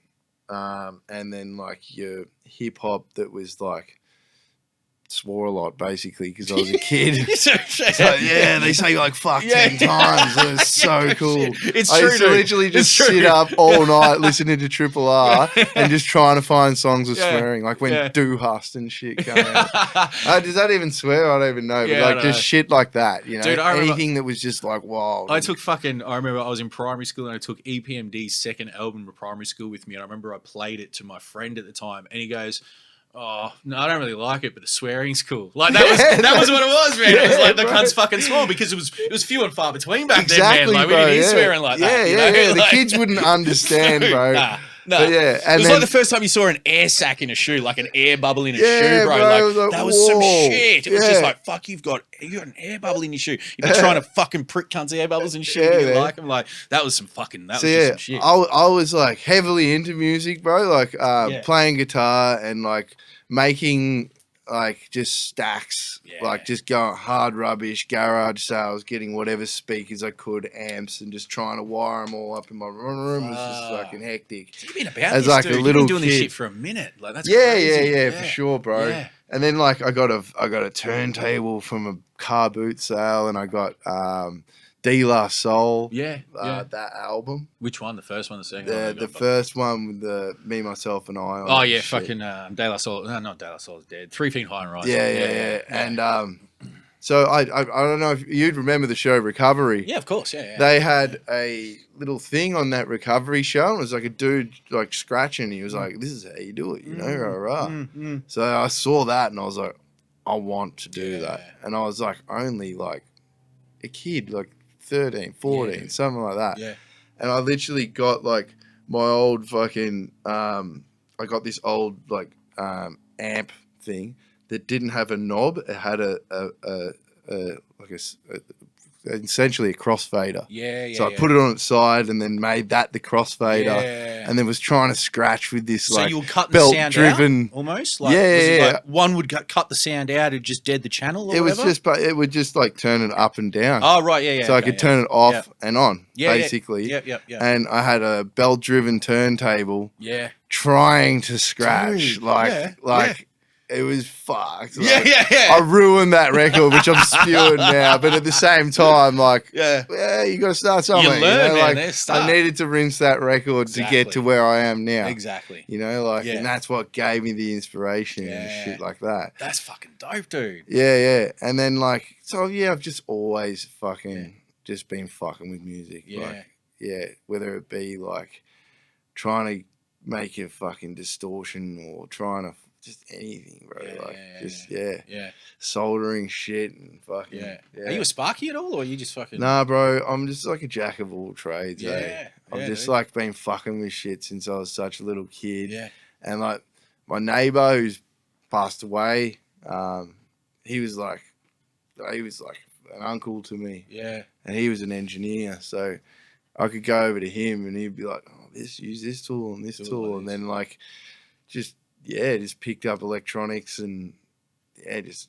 and then, like, your hip-hop that was, like, swore a lot basically because I was a kid. So, they say like fuck 10 times. It was so cool. It's I true. used to literally just sit up all night listening to Triple R and just trying to find songs with swearing, like when Do Hust and shit came out. Does that even swear? I don't even know. But like just shit like that, you know. Dude, anything that was just like wild. I remember I was in primary school and I took EPMD's second album of primary school with me, and I remember I played it to my friend at the time, and he goes, "Oh no, I don't really like it, but the swearing's cool." Like that was what it was, man. It was like the cunts fucking swore because it was few and far between back then, man. Like we didn't hear swearing like that. Yeah. The kids wouldn't understand, bro. No. But it was like the first time you saw an air sac in a shoe, like an air bubble in a shoe, bro. Like that was some shit. It was just like, fuck, you got an air bubble in your shoe. You've been trying to fucking prick cunts air bubbles and shit. You didn't like them. Like that was some shit. I was like heavily into music, bro. Like playing guitar and like making like just stacks, like just going hard rubbish, garage sales, getting whatever speakers I could, amps, and just trying to wire them all up in my room. It was just fucking hectic. So you've been about as this, like dude. A little You've been doing this shit for a minute. Like that's crazy. For sure, bro. Yeah. And then like I got a turntable from a car boot sale, and I got De La Soul. That album. Which one? The first one, the second one? The first one with the Me, Myself, and I. Oh yeah, fucking De La Soul. No, not De La Soul's dead. 3 Feet High and Rising. Yeah. And so I don't know if you'd remember the show Recovery. Yeah, of course. Yeah. They had a little thing on that Recovery show, and it was like a dude like scratching. He was like, "This is how you do it," you know, rah. So I saw that, and I was like, "I want to do that." And I was like, only like a kid, like 13, 14, something like that. Yeah. And I literally got like my old fucking I got this old like amp thing that didn't have a knob. It had essentially a crossfader. So I put it on its side and then made that the crossfader, and then was trying to scratch with this like you'll cut the belt sound driven out, almost like like one would cut the sound out and just dead the channel. Or it whatever? was just, but it would just like turn it up and down. Oh right, So I could turn it off and on, basically. Yeah. And I had a belt driven turntable. Trying to scratch it was fucked. Like, I ruined that record, which I'm spewing now. But at the same time, like, you got to start somewhere. You learn, man. Like, I needed to rinse that record to get to where I am now. Exactly. You know, like, and that's what gave me the inspiration and shit like that. That's fucking dope, dude. Yeah. And then, like, so I've just always fucking just been fucking with music. Like, whether it be like trying to make a fucking distortion or trying to just anything, bro. Soldering shit and fucking. Are you a sparky at all, or are you just fucking? Nah, bro. I'm just like a jack of all trades. I've just like been fucking with shit since I was such a little kid. And like my neighbor who's passed away, he was like an uncle to me. And he was an engineer, so I could go over to him and he'd be like, "Oh, use this tool and this tool," and then like just picked up electronics and just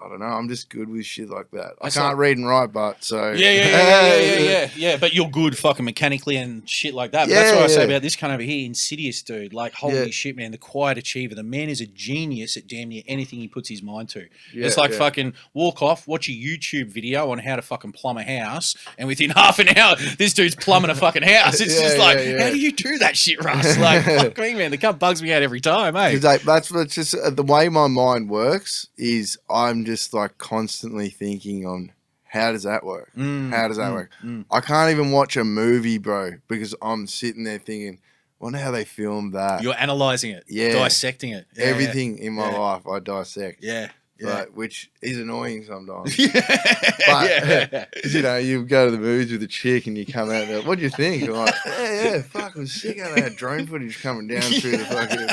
I don't know. I'm just good with shit like that. I can't read and write, but so yeah. But you're good fucking mechanically and shit like that. But that's what I say about this kind over here, Insidious, dude. Like holy shit, man, the quiet achiever. The man is a genius at damn near anything he puts his mind to. It's like fucking walk off, watch a YouTube video on how to fucking plumb a house, and within half an hour, this dude's plumbing a fucking house. It's just like, how do you do that shit, Russ? Like, fuck me, man. The cunt bugs me out every time, eh? That's what's just the way my mind works. Is I'm just like constantly thinking on how does that work? How does that work? I can't even watch a movie, bro, because I'm sitting there thinking, wonder how they filmed that. You're analysing it, dissecting it. Everything in my life, I dissect. like, which is annoying sometimes. But you know, you go to the movies with a chick and you come out there, what do you think? I'm like, yeah, fuck, it was sick how they had drone footage coming down through the fucking...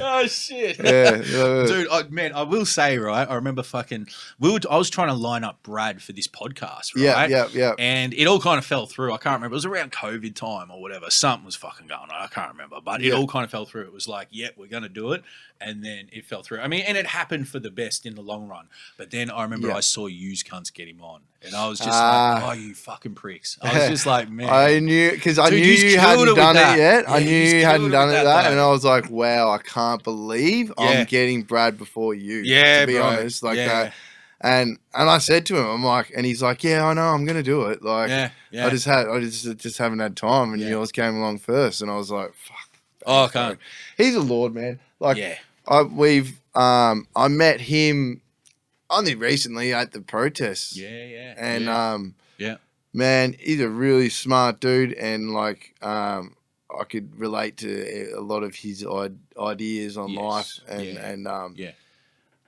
Oh shit! Yeah, Dude, man, I will say, right? I remember fucking. I was trying to line up Brad for this podcast, right? Yeah. And it all kind of fell through. I can't remember. It was around COVID time or whatever. Something was fucking going on. I can't remember, but it all kind of fell through. It was like, we're gonna do it, and then it fell through. I mean, and it happened for the best in the long run. But then I remember I saw yous cunts get him on, and I was just like, oh, you fucking pricks! I was just like, man, I knew because I knew you hadn't done it yet. I knew you hadn't done it that, and I was like, wow, I can't believe I'm getting Brad before you. Yeah, to be honest, like that. And I said to him, I'm like, and he's like, yeah, I know, I'm gonna do it. Like, I just haven't had time, and yours came along first, and I was like, fuck. Oh, I can't. He's a lord, man. Like, I met him only recently at the protests. And man, he's a really smart dude, and like, I could relate to a lot of his ideas on life, and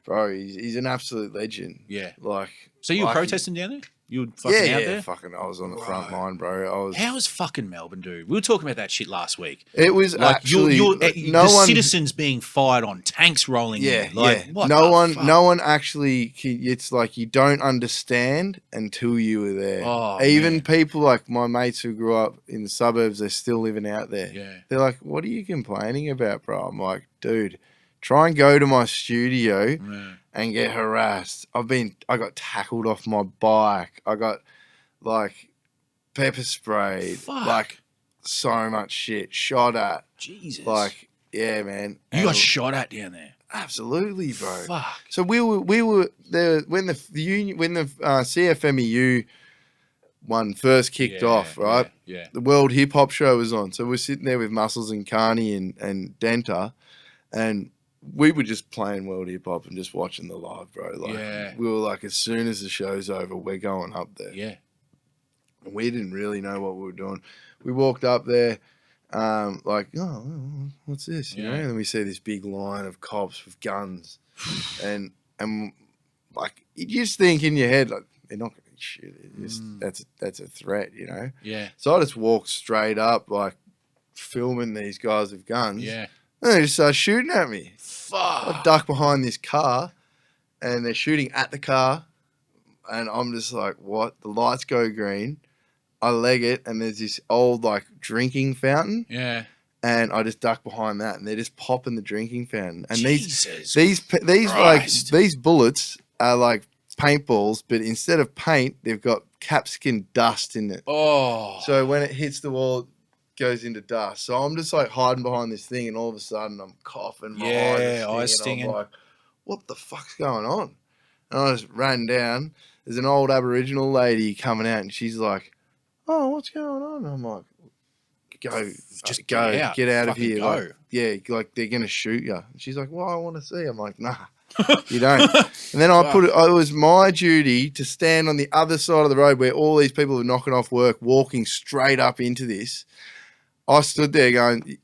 bro, he's an absolute legend. Yeah, like. So you were protesting down there? You were fucking out there? Fucking, I was on the front line, bro. How was fucking Melbourne, dude? We were talking about that shit last week. It was like actually citizens being fired on, tanks rolling in. Like, what no one actually. It's like you don't understand until you were there. Oh, even man. People like my mates who grew up in the suburbs, they're still living out there. Yeah, they're like, "What are you complaining about, bro?" I'm like, "Dude, try and go to my studio." And get harassed. I got tackled off my bike. I got like pepper sprayed. Fuck. Like so much shit. Shot at. Jesus. Like, yeah, man. You got shot at down there. Absolutely, bro. Fuck. So we were there when the CFMEU one first kicked off, right? Yeah. The World Hip Hop Show was on. So we're sitting there with Muscles and Carney and Denta, and we were just playing World Hip Hop and just watching the live, bro. Like, we were like, as soon as the show's over, we're going up there. Yeah. And we didn't really know what we were doing. We walked up there, like, oh, what's this? You know? And then we see this big line of cops with guns, and like, you just think in your head, like, they're not going to shoot it. That's a threat, you know? Yeah. So I just walked straight up, like, filming these guys with guns. Yeah. And they just started shooting at me. Fuck. I duck behind this car, and they're shooting at the car, and I'm just like, what? The lights go green. I leg it, and there's this old, like, drinking fountain. Yeah. And I just duck behind that, and they're just popping the drinking fountain. And Jesus these bullets are like paintballs, but instead of paint, they've got capsicum dust in it. Oh. So when it hits the wall, goes into dust. So I'm just like hiding behind this thing, and all of a sudden I'm coughing. My eyes stinging. I'm like, what the fuck's going on? And I just ran down. There's an old Aboriginal lady coming out, and she's like, oh, what's going on? I'm like, go, just go, get out of here. Like, like they're going to shoot you. And she's like, well, I want to see. I'm like, nah, you don't. And then it was my duty to stand on the other side of the road where all these people are knocking off work, walking straight up into this. I stood there going,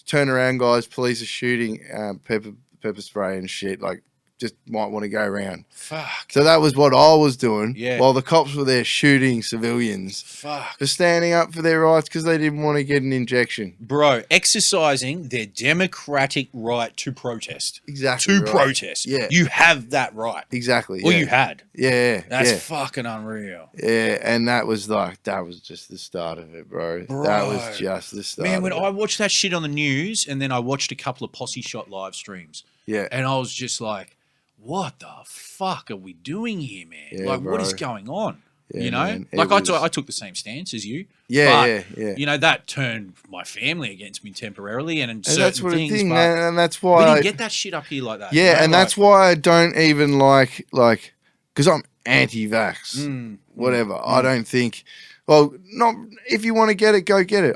turn around, guys, police are shooting, pepper spray and shit. Like, just might want to go around. Fuck. So that was what I was doing while the cops were there shooting civilians. Fuck. For standing up for their rights because they didn't want to get an injection. Bro, exercising their democratic right to protest. Exactly. To protest. Yeah. You have that right. Exactly. Or you had. Yeah. That's fucking unreal. Yeah, and that was just the start of it, bro. That was just the start. Man, when I watched that shit on the news, and then I watched a couple of Posse Shot live streams. Yeah. And I was just like, what the fuck are we doing here, man? Yeah, like, bro. What is going on? Yeah, you know? man, like, I took the same stance as you. Yeah. You know, that turned my family against me temporarily and certain that's what things. Thing, man, and that's why we didn't get that shit up here like that. Yeah, you know? and that's why I don't even like, because I'm anti-vax, whatever. I don't think, well, not if you want to get it, go get it.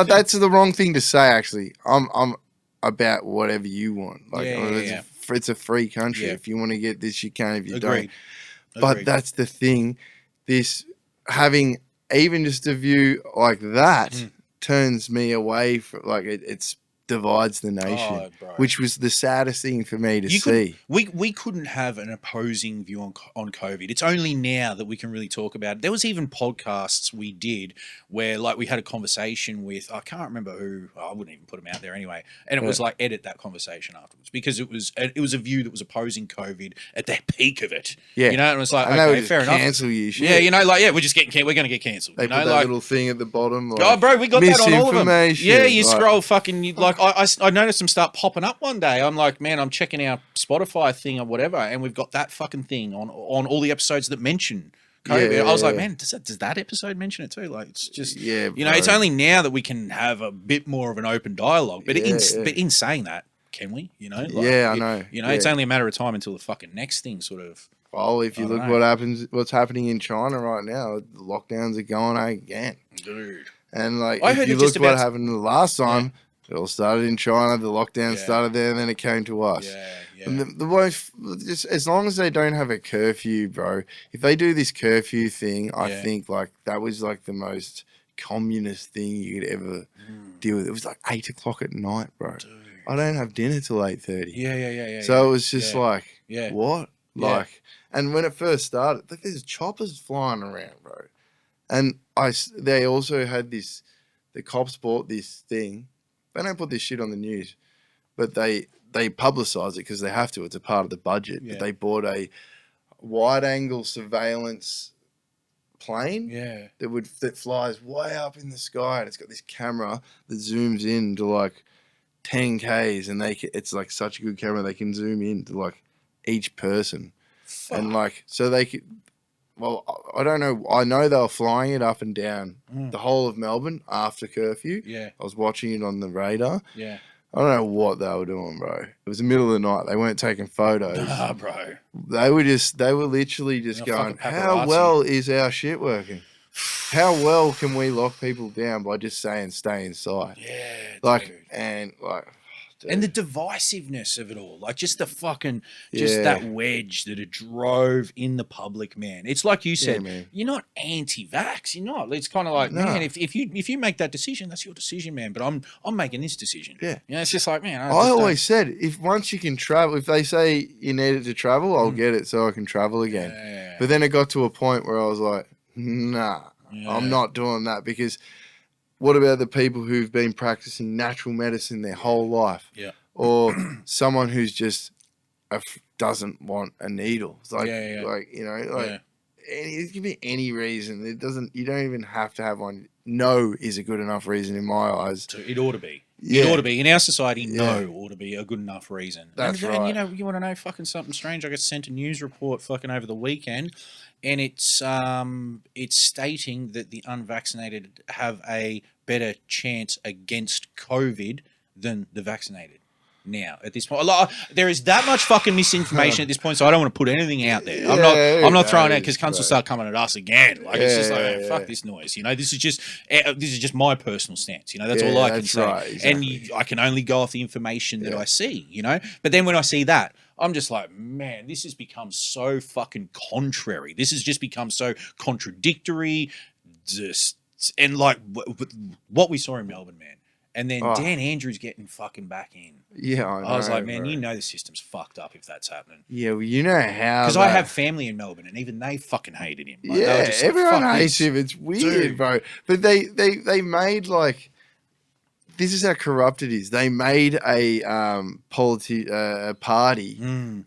That's the wrong thing to say, actually. I'm about whatever you want. Like, it's a free country. Yeah. If you want to get this, you can. If you don't. But that's the thing. This having even just a view like that turns me away from, like, it's divides the nation, which was the saddest thing for me to see. We couldn't have an opposing view on COVID. It's only now that we can really talk about it. There was even podcasts we did where like we had a conversation with, I can't remember who, I wouldn't even put them out there anyway. And it was like edit that conversation afterwards because it was a view that was opposing COVID at the peak of it. Yeah. You know, and it was like, and okay, fair enough. Cancel you shit. Yeah, you know, like, yeah, we're going to get cancelled. They you know, put that like, little thing at the bottom. Like, oh, bro, we got that on all of them. Yeah, you like, scroll fucking, like, I noticed them start popping up one day. I'm like, man, I'm checking our Spotify thing or whatever, and we've got that fucking thing on all the episodes that mention COVID. Yeah, I was like, man, does that episode mention it too? Like, it's just, yeah, you know, it's only now that we can have a bit more of an open dialogue. But in saying that, can we? You know, like, I know. You know, it's only a matter of time until the fucking next thing sort of. Well, if you look what's happening in China right now, the lockdowns are going again, dude. And like, if you look what happened the last time. It all started in China. The lockdown started there, and then it came to us. Yeah. And the most, just as long as they don't have a curfew, bro. If they do this curfew thing, I think like that was like the most communist thing you could ever deal with. It was like 8 o'clock at night, bro. Dude. I don't have dinner till 8:30. Yeah. So it was just like, what? Yeah. Like, and when it first started, like there's choppers flying around, bro. And they also had this. The cops bought this thing. They don't put this shit on the news, but they publicize it because they have to. It's a part of the budget. Yeah. But they bought a wide-angle surveillance plane that flies way up in the sky, and it's got this camera that zooms in to like 10 Ks, and it's like such a good camera they can zoom in to like each person. Fuck. And like so they could. Well, I don't know. I know they were flying it up and down the whole of Melbourne after curfew. Yeah. I was watching it on the radar. Yeah. I don't know what they were doing, bro. It was the middle of the night. They weren't taking photos. Nah, bro. They were literally just going, how well is our shit working? How well can we lock people down by just saying stay inside? Yeah. Like, dude. And like, dude. And the divisiveness of it all, like just the fucking, just that wedge that it drove in the public, man. It's like you said, you're not anti-vax. You're not. It's kind of like, man, if you make that decision, that's your decision, man. But I'm making this decision. Yeah, you know, it's just like, man. I always said, if once you can travel, if they say you need it to travel, I'll get it so I can travel again. Yeah. But then it got to a point where I was like, nah, I'm not doing that because. What about the people who've been practicing natural medicine their whole life? Yeah. Or someone who's just doesn't want a needle. It's like, like you know, like it could be any reason. It doesn't. You don't even have to have one. No is a good enough reason in my eyes. So it ought to be. Yeah. It ought to be. In our society, no ought to be a good enough reason. That's right. And you know, you want to know fucking something strange? I got sent a news report fucking over the weekend. And it's stating that the unvaccinated have a better chance against COVID than the vaccinated. Now, at this point, there is that much fucking misinformation at this point, so I don't want to put anything out there. I'm not throwing it because cunts will start coming at us again. Like it's just like fuck this noise. You know, this is just my personal stance. You know, that's all I can say. Right, exactly. And I can only go off the information that I see. You know, but then when I see that. I'm just like, man, this has become so fucking contrary. This has just become so contradictory. And like what we saw in Melbourne, man. And then Dan Andrews getting fucking back in. Yeah, I was like, man, you know the system's fucked up if that's happening. Yeah, well, you know how. Because I have family in Melbourne, and even they fucking hated him. Like, everyone hates him. It's weird, bro. But they made like. This is how corrupt it is. They made a party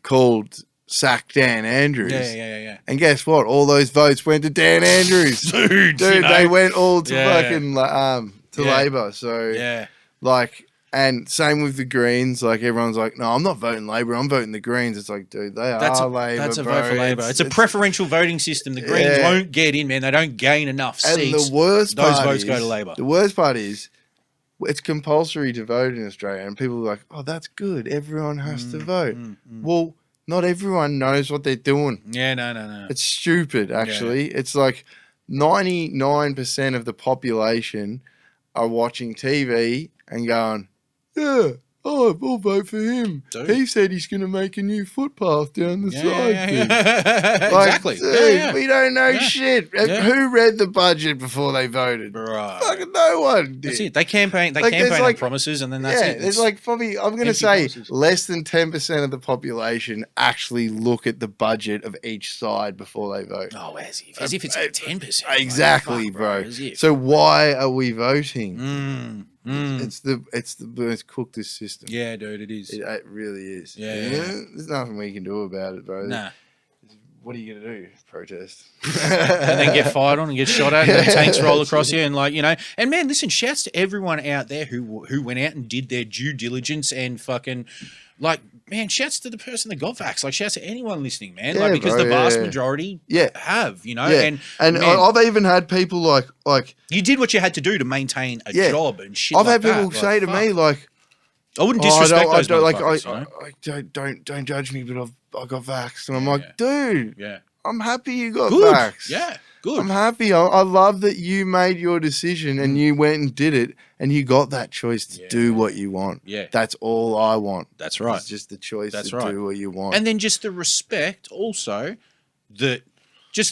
called Sack Dan Andrews. Yeah. And guess what? All those votes went to Dan Andrews. Dude, you know? They went all to fucking to Labor. So like, and same with the Greens. Like everyone's like, no, I'm not voting Labor. I'm voting the Greens. It's like, dude, that's Labor. That's a vote for Labor. It's a preferential voting system. The Greens won't get in, man. They don't gain enough seats. And the worst those votes go to Labor. The worst part is. It's compulsory to vote in Australia, and people are like, oh, that's good. Everyone has to vote. Well, not everyone knows what they're doing. Yeah, no. It's stupid, actually. Yeah. It's like 99% of the population are watching TV and going, yeah, oh, we'll vote for him. Dude. He said he's going to make a new footpath down the side thing. Exactly. Dude, we don't know shit. Who read the budget before they voted? Right. Fucking no one did. That's it. They campaign on promises, and then that's it. There's like probably, I'm going to say, less than 10% of the population actually look at the budget of each side before they vote. Oh, as if it's like 10%. Exactly, like, bro. So why are we voting? It's the most cooked system. Yeah, dude, it is. It really is. Yeah. There's nothing we can do about it, bro. Nah. What are you gonna do? Protest and then get fired on and get shot at, and the tanks roll across you, and like, you know. And man, listen, shouts to everyone out there who went out and did their due diligence and fucking, like, man, shouts to the person that got vaxxed. Like, shouts to anyone listening, man. Like, because the vast majority have, you know. And man, I've even had people like you did what you had to do to maintain a job and shit. I've had people say to me like, I wouldn't disrespect those motherfuckers, don't judge me, but I got vaxxed, and I'm like, dude, I'm happy you got good. vaxxed. Yeah, good. I'm happy. I love that you made your decision and you went and did it, and you got that choice to do what you want. Yeah, that's all I want. That's right. It's just the choice to do what you want, and then just the respect, also the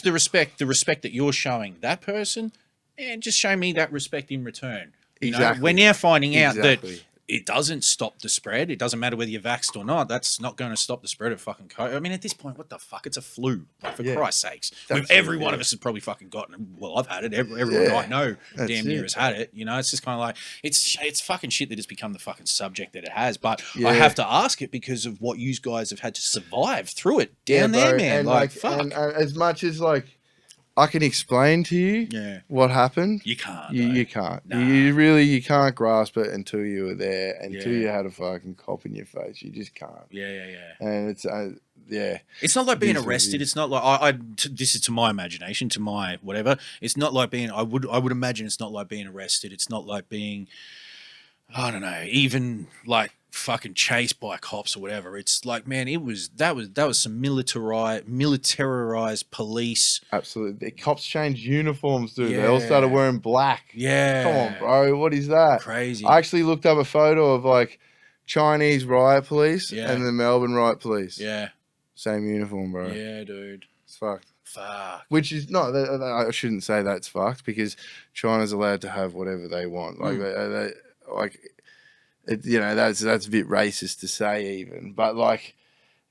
respect that you're showing that person, and just show me that respect in return. You know, we're now finding out that it doesn't stop the spread. It doesn't matter whether you're vaxxed or not. That's not going to stop the spread of fucking COVID. I mean, at this point, what the fuck? It's a flu. Like, for Christ's sakes. Every one of us has probably fucking gotten it. Well, I've had it. Everyone I know damn near has had it. You know, it's just kind of like, it's fucking shit that has become the fucking subject that it has. But I have to ask it because of what you guys have had to survive through it down there, man. And like fuck. And as much as like, I can explain to you what happened. You can't. You can't. Nah. You can't grasp it until you were there, until you had a fucking cop in your face. You just can't. Yeah. And it's It's not like being arrested. It's not like this is to my imagination, to my whatever. It's not like being. I would imagine it's not like being arrested. It's not like being. I don't know. Even like fucking chased by cops or whatever. It's like, man, that was some militarized police. Absolutely. The cops changed uniforms, dude. They all started wearing black. Yeah. Come on, bro. What is that? Crazy. I actually looked up a photo of like Chinese riot police and the Melbourne riot police. Yeah. Same uniform, bro. Yeah, dude. It's fucked. Fuck. Which is not. I shouldn't say that's fucked because China's allowed to have whatever they want. Like that's a bit racist to say even, but like,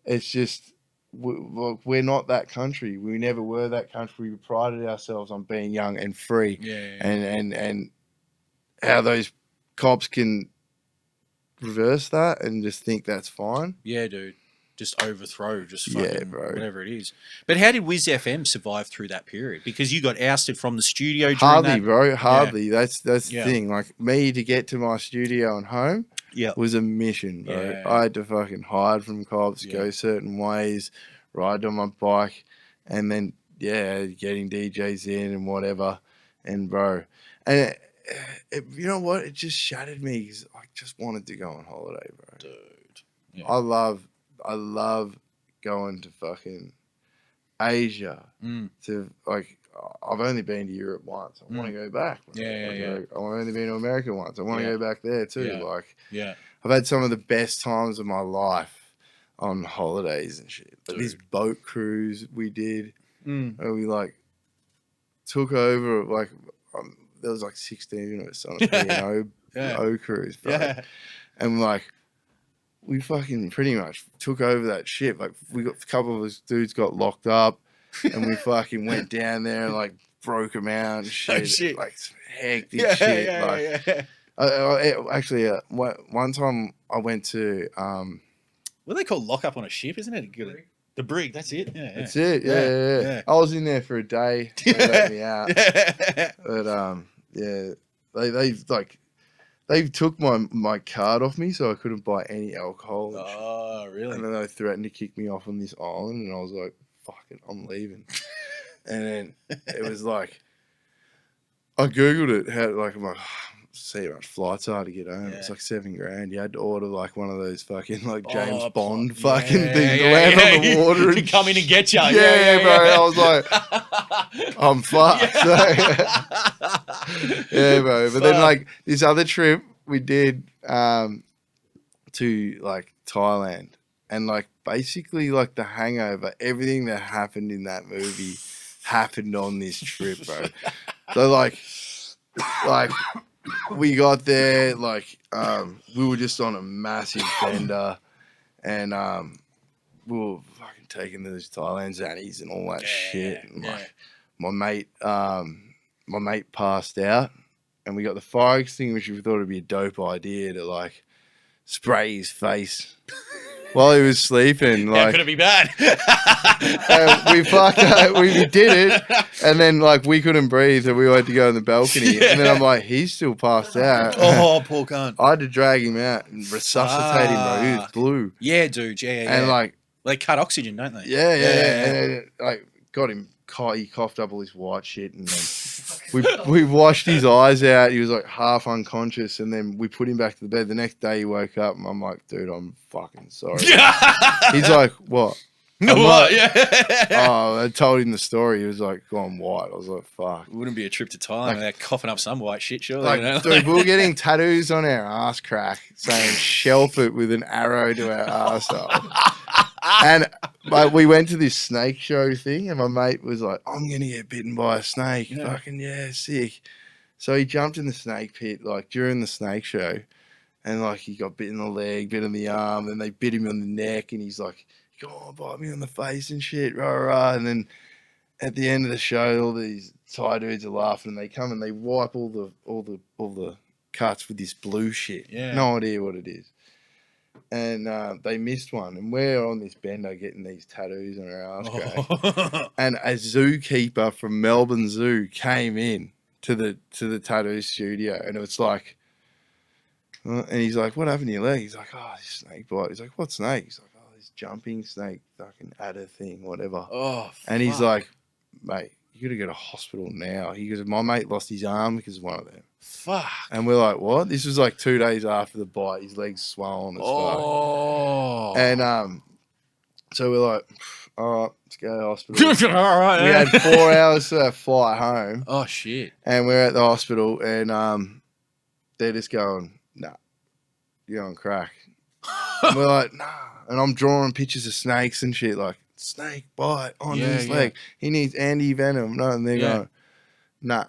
it's just we're not that country. We never were that country. We prided ourselves on being young and free. And how those cops can reverse that and just think that's fine. Yeah, dude. Just overthrow, just fucking whatever it is. But how did WhizFM survive through that period? Because you got ousted from the studio. Hardly, bro. Hardly. Yeah. That's the thing. Like, me to get to my studio and home was a mission, bro. Yeah. I had to fucking hide from cops, go certain ways, ride on my bike, and then getting DJs in and whatever. And bro, and you know what? It just shattered me because I just wanted to go on holiday, bro. Dude, yeah. I love going to fucking Asia. To like, I've only been to Europe once. I want to go back. I've only been to America once. I want to go back there too. I've had some of the best times of my life on holidays and shit. Like this boat cruise we did, where we like took over. Like there was like 16 of us on a P&O cruise, bro. And like, we fucking pretty much took over that ship. Like, we got a couple of us dudes got locked up, and we fucking went down there and like broke them out and shit. Shit. Like some hectic shit. Actually, one time I went to what they call lock up on a ship, isn't it? The brig. That's it. Yeah, that's it. Yeah. I was in there for a day. They let me out. But they took my card off me, so I couldn't buy any alcohol. Oh, really? And then they threatened to kick me off on this island, and I was like, fuck it, I'm leaving. And then it was like, I Googled it, I'm like, see how much flights are to get home. It's like $7,000. You had to order like one of those fucking like James Bond fucking things to land on the water. To come in and get you. Bro. I was like, I'm fucked. Yeah, bro. But then like this other trip we did, to like Thailand, and like basically like The Hangover, everything that happened in that movie happened on this trip, bro. So like we got there, like we were just on a massive bender, and we were fucking taking those Thailand zannies and all that shit. And like my mate passed out, and we got the fire extinguisher. We thought it'd be a dope idea to like spray his face while he was sleeping. Like, how could it be bad? We did it, and then like we couldn't breathe, and we had to go on the balcony. And then I'm like, he's still passed out. Oh, poor cunt. I had to drag him out and resuscitate him, bro. He was blue. Yeah, dude. Yeah. And like they cut oxygen, don't they? Yeah. And then, like got him. He coughed up all his white shit, and then we washed his eyes out. He was like half unconscious, and then we put him back to the bed. The next day he woke up, and I'm like, dude, I'm fucking sorry. He's like, what? What? Like, I told him the story. He was like, gone white. I was like, fuck. It wouldn't be a trip to Thailand without coughing up some white shit, surely. Like, dude, we were getting tattoos on our ass crack saying shelf it with an arrow to our arsehole. And like, we went to this snake show thing, and my mate was like, I'm going to get bitten by a snake. Yeah. Fucking, yeah, sick. So he jumped in the snake pit, like, during the snake show, and, like, he got bit in the leg, bit in the arm, and they bit him on the neck, and he's like, go on, bite me on the face and shit, rah, rah. And then at the end of the show, all these Thai dudes are laughing, and they come and they wipe all the cuts with this blue shit. Yeah. No idea what it is. And they missed one, and we're on this bender getting these tattoos on our ass crack. And a zookeeper from Melbourne Zoo came in to the tattoo studio, and it was like, and he's like, what happened to your leg? He's like, oh, this snake bite. He's like, what snake? He's like, oh, this jumping snake fucking adder thing, whatever. Oh, and he's like, mate, you got to go to hospital now. He goes, my mate lost his arm because of one of them. Fuck. And we're like, what? This was like 2 days after the bite. His leg's swollen as fuck. And so we're like, all right, let's go to hospital. All right. We had 4 hours to flight home. Oh, shit. And we're at the hospital, and they're just going, nah, you're on crack. And we're like, nah. And I'm drawing pictures of snakes and shit, like, snake bite on his leg. He needs anti-venom. No, and they're going, nah.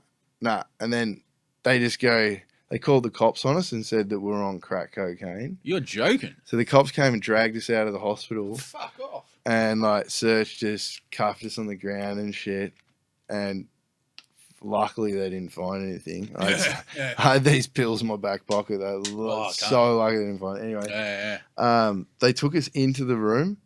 And then they just go, they called the cops on us and said that we're on crack cocaine. You're joking. So the cops came and dragged us out of the hospital. Fuck off. And like searched us, cuffed us on the ground and shit. And luckily they didn't find anything. I had these pills in my back pocket. I was so lucky they didn't find it. Anyway, they took us into the room,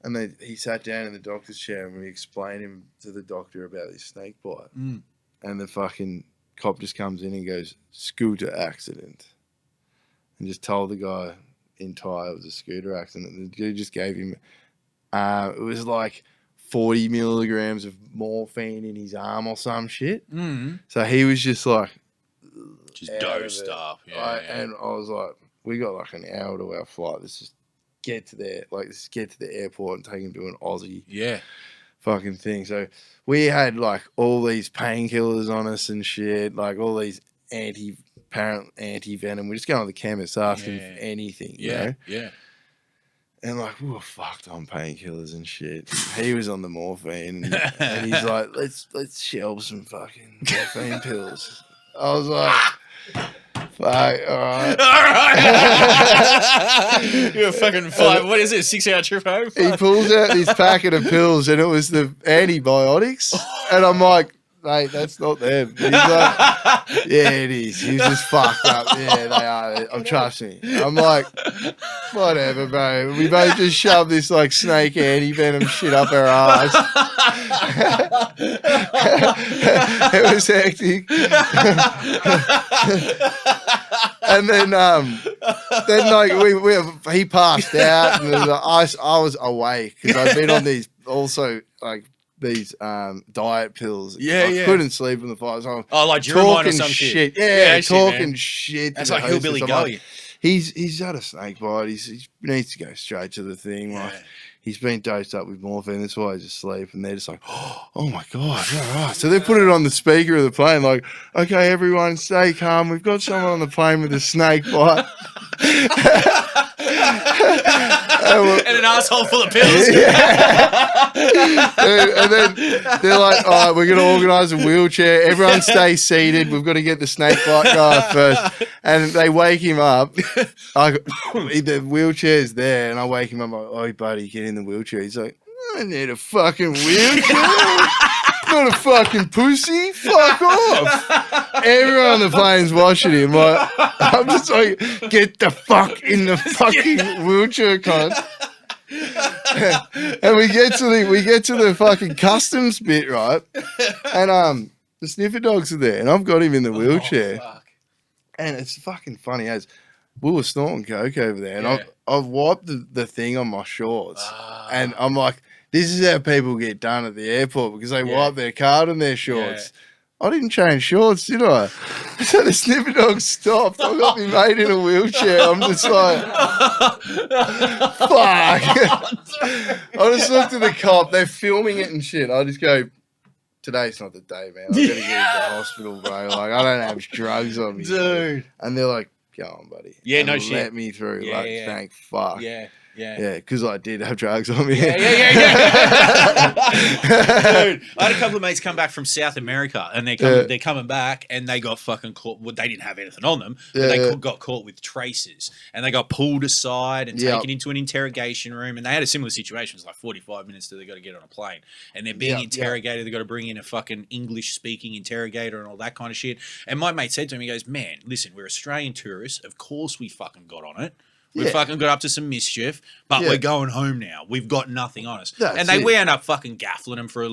and he sat down in the doctor's chair, and we explained him to the doctor about this snake bite. And the fucking cop just comes in and goes, scooter accident. And just told the guy in Thai it was a scooter accident. The dude just gave him, it was like 40 milligrams of morphine in his arm or some shit. So he was just like, just dosed up. And I was like, we got like an hour to our flight. Let's just get to there. Like, let's get to the airport and take him to an Aussie fucking thing. So we had like all these painkillers on us and shit, like all these anti-venom. We're just going to the chemist asking for anything, you know? And like, we were fucked on painkillers and shit. He was on the morphine, and he's like, let's shelve some fucking morphine pills. I was like, fuck, all right. You're a fucking 5. What is it? 6-hour trip home? He pulls out this packet of pills, and it was the antibiotics. And I'm like, mate, that's not them. He's like, yeah, it is. He's just fucked up. Yeah, they are. I'm trusting me. I'm like, whatever, bro. We both just shoved this like snake anti-venom shit up our ass. It was hectic. And then like he passed out, and I was awake because I'd been on these also like these diet pills. I couldn't sleep in the flight. So like Duromine or some shit. Talking shit. That's like hillbilly gully. He's had a snake bite. He needs to go straight to the thing. Like he's been dosed up with morphine. That's why he's asleep. And they're just like, oh my god, all right. So they put it on the speaker of the plane. Like, okay, everyone, stay calm. We've got someone on the plane with a snake bite. And an asshole full of pills. And then they're like, all right, we're going to organise a wheelchair. Everyone stay seated. We've got to get the snake bite guy first. And they wake him up. The wheelchair's there, and I wake him up. I'm like, oh, buddy, get in the wheelchair. He's like, I need a fucking wheelchair. Not a fucking pussy. Fuck off. Everyone on the plane's watching him. Like, I'm just like, get the fuck in the fucking wheelchair, cunt. And we get to the fucking customs bit, right? And the sniffer dogs are there, and I've got him in the wheelchair. Fuck. And it's fucking funny as we were snorting coke over there, and I've wiped the thing on my shorts, and I'm like, this is how people get done at the airport because they wipe their card on their shorts. I didn't change shorts, did I? So the sniffer dog stopped. I got me mate in a wheelchair. I'm just like, fuck. I just looked at the cop. They're filming it and shit. I just go, today's not the day, man. I've got to get into the hospital, bro. Like, I don't have drugs on me. Dude. And they're like, go on, buddy. Yeah, and no shit. Let me through. Yeah, like, yeah. thank fuck. Yeah. Yeah, because I did have drugs on me. Yeah. Dude, I had a couple of mates come back from South America, and they're coming back, and they got fucking caught. Well, they didn't have anything on them, but they got caught with traces, and they got pulled aside and taken into an interrogation room, and they had a similar situation. It was like 45 minutes till they got to get on a plane, and they're being interrogated. They got to bring in a fucking English-speaking interrogator and all that kind of shit. And my mate said to me, he goes, "Man, listen, we're Australian tourists. Of course, we fucking got on it." We fucking got up to some mischief, but we're going home now. We've got nothing on us. We end up fucking gaffling them for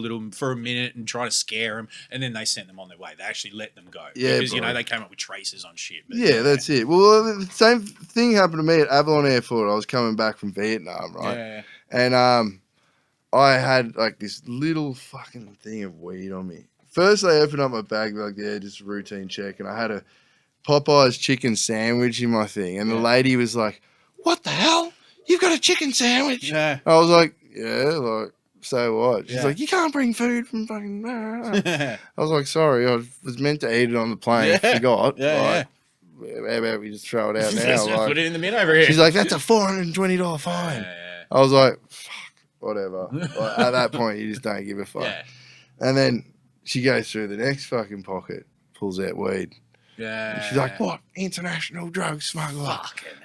a minute and trying to scare them, and then they sent them on their way. They actually let them go because they came up with traces on shit. But, that's it. Well, the same thing happened to me at Avalon Airport. I was coming back from Vietnam, right? Yeah. And I had like this little fucking thing of weed on me. First, they opened up my bag, like, just a routine check, and I had a Popeye's chicken sandwich in my thing, and the lady was like, "What the hell? You've got a chicken sandwich?" Yeah. I was like, "Yeah, like, so what?" She's like, "You can't bring food from fucking..." I was like, "Sorry, I was meant to eat it on the plane. Forgot." How about we just throw it out now? Like, put it in the bin over here. She's like, "That's a $420 fine." I was like, "Fuck, whatever." Like, at that point, you just don't give a fuck. And then she goes through the next fucking pocket, pulls out weed. And she's like, "What? International drug smuggler?"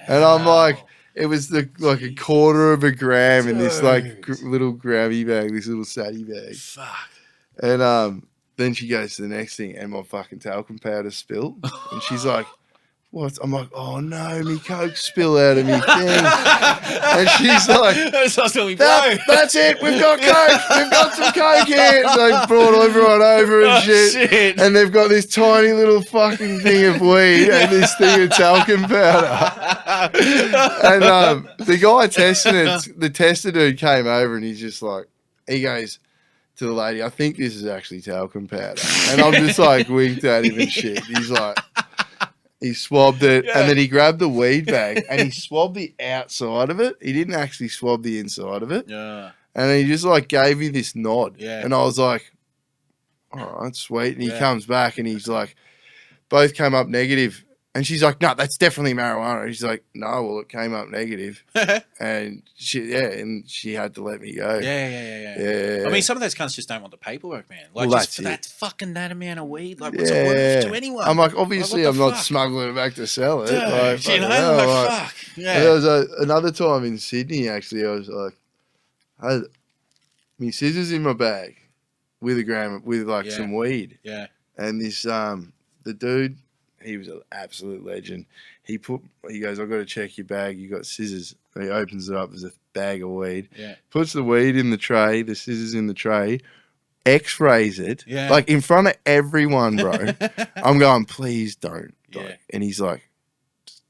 And I'm like, it was like a quarter of a gram in this like little grammy bag, this little satty bag. Fuck. And then she goes to the next thing, and my fucking talcum powder spilled. And she's like, "What?" I'm like, "Oh no, me coke spill out of me thing." And she's like, "That's it, we've got coke, we've got some coke here." And they brought everyone over and shit. And they've got this tiny little fucking thing of weed and this thing of talcum powder. And the guy testing it, the tester dude came over, and he's just like, he goes to the lady, "I think this is actually talcum powder." And I'm just like winked at him and shit. He's like, he swabbed it, and then he grabbed the weed bag and he swabbed the outside of it. He didn't actually swab the inside of it. Yeah. And he just like gave me this nod. Yeah. And I was like, all right, sweet. And he comes back and he's like, both came up negative. And she's like, "No, that's definitely marijuana." He's like, "No, well, it came up negative." And she had to let me go. Yeah. I mean, some of those cunts just don't want the paperwork, man. Like, Well, just for that fucking that amount of weed, like, what's it worth to anyone? I'm like, obviously, like, I'm not smuggling it back to sell it. Dude, like, fuck. Yeah. There was another time in Sydney, actually, I was like, I had my scissors in my bag with some weed. Yeah. And this, the dude, he was an absolute legend. He goes, "I've got to check your bag. You got scissors." And he opens it up. There's a bag of weed. Yeah. Puts the weed in the tray, the scissors in the tray, X-rays it, like in front of everyone, bro. I'm going, "Please don't." Yeah. And he's like,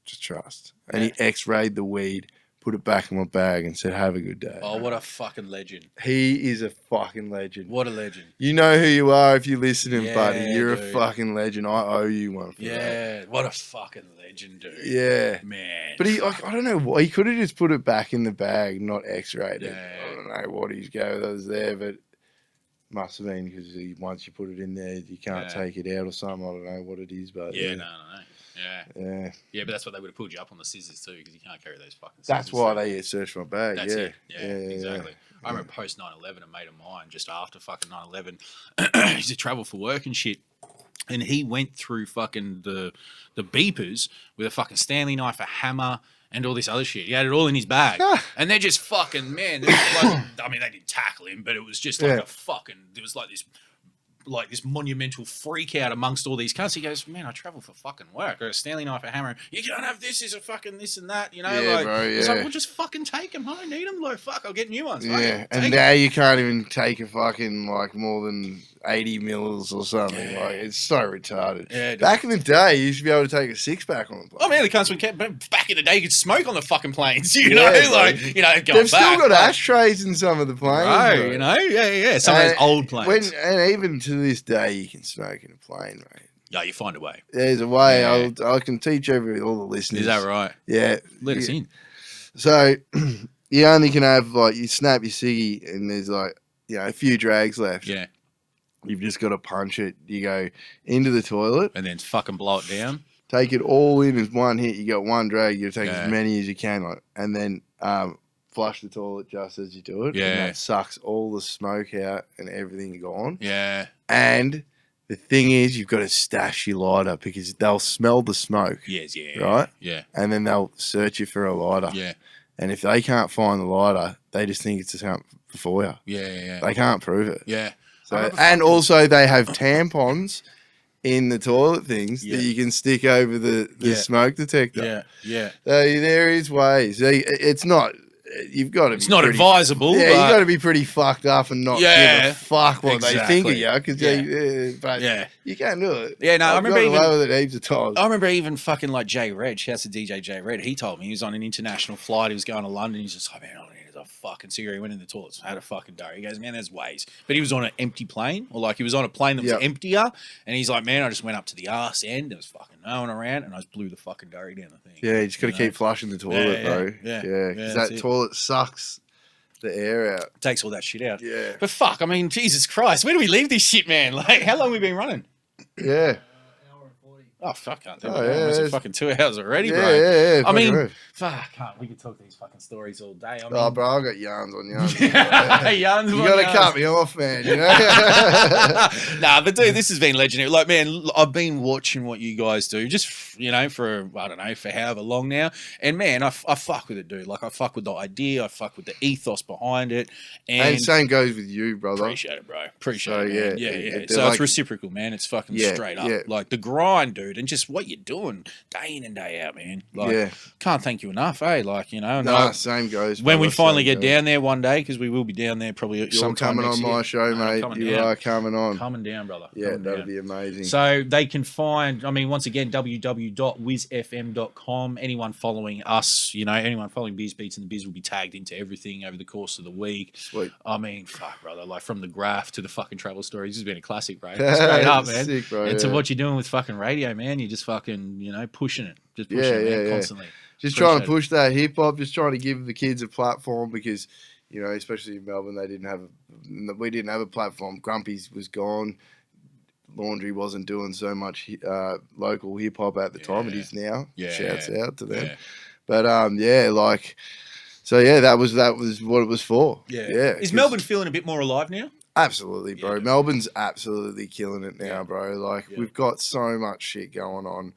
just trust. And he X-rayed the weed, put it back in my bag, and said, "Have a good day." Oh, what a fucking legend. He is a fucking legend. What a legend. You know who you are if you're listening, buddy. You're a fucking legend. I owe you one for that. What a fucking legend, dude. Yeah. Man. But I don't know why. He could have just put it back in the bag, not X-rayed it. I don't know what his go was there, but must have been because once you put it in there, you can't take it out or something. I don't know what it is, but no. But that's what they would have pulled you up on the scissors too, because you can't carry those fucking scissors. That's why they searched my bag. That's it. Yeah, exactly. I remember post 9/11, a mate of mine just after fucking 9/11, he used to travel for work and shit. And he went through fucking the beepers with a fucking Stanley knife, a hammer, and all this other shit. He had it all in his bag. And they're just fucking, man. Like, I mean, they didn't tackle him, but it was just like a fucking, there was like this monumental freak out amongst all these cunts. He goes, man, I travel for fucking work. I got a Stanley knife, a hammer. You can't have this, is a fucking this and that, you know? Yeah, bro, He's like, well, just fucking take them. I don't need them. Like, fuck, I'll get new ones. Yeah, and now you can't even take a fucking, like, more than 80 mils or something. Like, it's so retarded. Yeah, back in the day, you used to be able to take a 6-pack on the plane. Oh, man, the cunts would back in the day, you could smoke on the fucking planes, you know? Like, you know, they've still got ashtrays in some of the planes. Bro. You know? Yeah. Some of those old planes. And even to this day, you can smoke in a plane, mate. Yeah, you find a way. There's a way. I can teach all the listeners. Is that right? Yeah. Let us in. So, you only can have, like, you snap your ciggy and there's, like, you know, a few drags left. Yeah. You've just got to punch it. You go into the toilet. And then fucking blow it down. Take it all in as one hit. You got one drag. You take as many as you can. Like, and then flush the toilet just as you do it. Yeah. And that sucks all the smoke out and everything gone. Yeah. And the thing is, you've got to stash your lighter because they'll smell the smoke. Yes, yeah. Right? Yeah. And then they'll search you for a lighter. Yeah. And if they can't find the lighter, they just think it's something for you. Yeah. They can't prove it. Yeah. So, and also they have tampons in the toilet things that you can stick over the smoke detector. Yeah. So there is ways. It's not. You've got to. It's not advisable. Yeah, you got to be pretty fucked up and not give a fuck what they think of you, because you can't do it. Yeah, no, I remember even away with it heaps of times. I remember even fucking like Jay Red. Shouts to DJ Jay Red. He told me he was on an international flight. He was going to London. He's just like, man, I need a fucking cigarette. He went in the toilets, had a fucking durry. He goes, man, there's ways. But he was on an empty plane, or like he was on a plane that was emptier, and he's like, man, I just went up to the arse end. There was fucking no one around, and I just blew the fucking durry down the thing. Yeah, you just got to keep flushing the toilet, bro. Yeah, because that toilet sucks the air out. It takes all that shit out. Yeah. But fuck, I mean, Jesus Christ, where do we leave this shit, man? Like, how long have we been running? Yeah. Oh, fuck, can't tell me. It's fucking 2 hours already, bro. Yeah. I mean, fuck, we could talk these fucking stories all day. I mean, bro, I've got yarns on yarns. Yarns you got to cut me off, man, you know? Nah, but dude, this has been legendary. Like, man, I've been watching what you guys do just, you know, for, I don't know, for however long now. And, man, I fuck with it, dude. Like, I fuck with the idea. I fuck with the ethos behind it. And same goes with you, brother. Appreciate it, bro. Appreciate it, man. Yeah. So like, it's reciprocal, man. It's fucking straight up. Like, the grind, dude, and just what you're doing day in and day out, man. Like, can't thank you enough, eh? Like, you know. No, same goes. When we finally get down there one day, because we will be down there probably at your time coming on my show, mate. You are coming on. Coming down, brother. Yeah, that'd be amazing. So they can find, I mean, once again, www.whizfm.com. Anyone following us, you know, anyone following Biz Beats and the Biz will be tagged into everything over the course of the week. Sweet. I mean, fuck, brother. Like, from the graph to the fucking travel stories, this has been a classic, bro. Straight up, man. Sick, bro, and to what you're doing with fucking radio, man, you're just fucking, you know, pushing it. Just pushing it, man, constantly. Just trying to push that hip hop, just trying to give the kids a platform because, you know, especially in Melbourne, we didn't have a platform. Grumpy's was gone. Laundry wasn't doing so much local hip hop at the time. It is now. Shouts out to them. But that was what it was for. Yeah. Is Melbourne feeling a bit more alive now? Absolutely, bro. Melbourne's absolutely killing it now, bro. Like, we've got so much shit going on.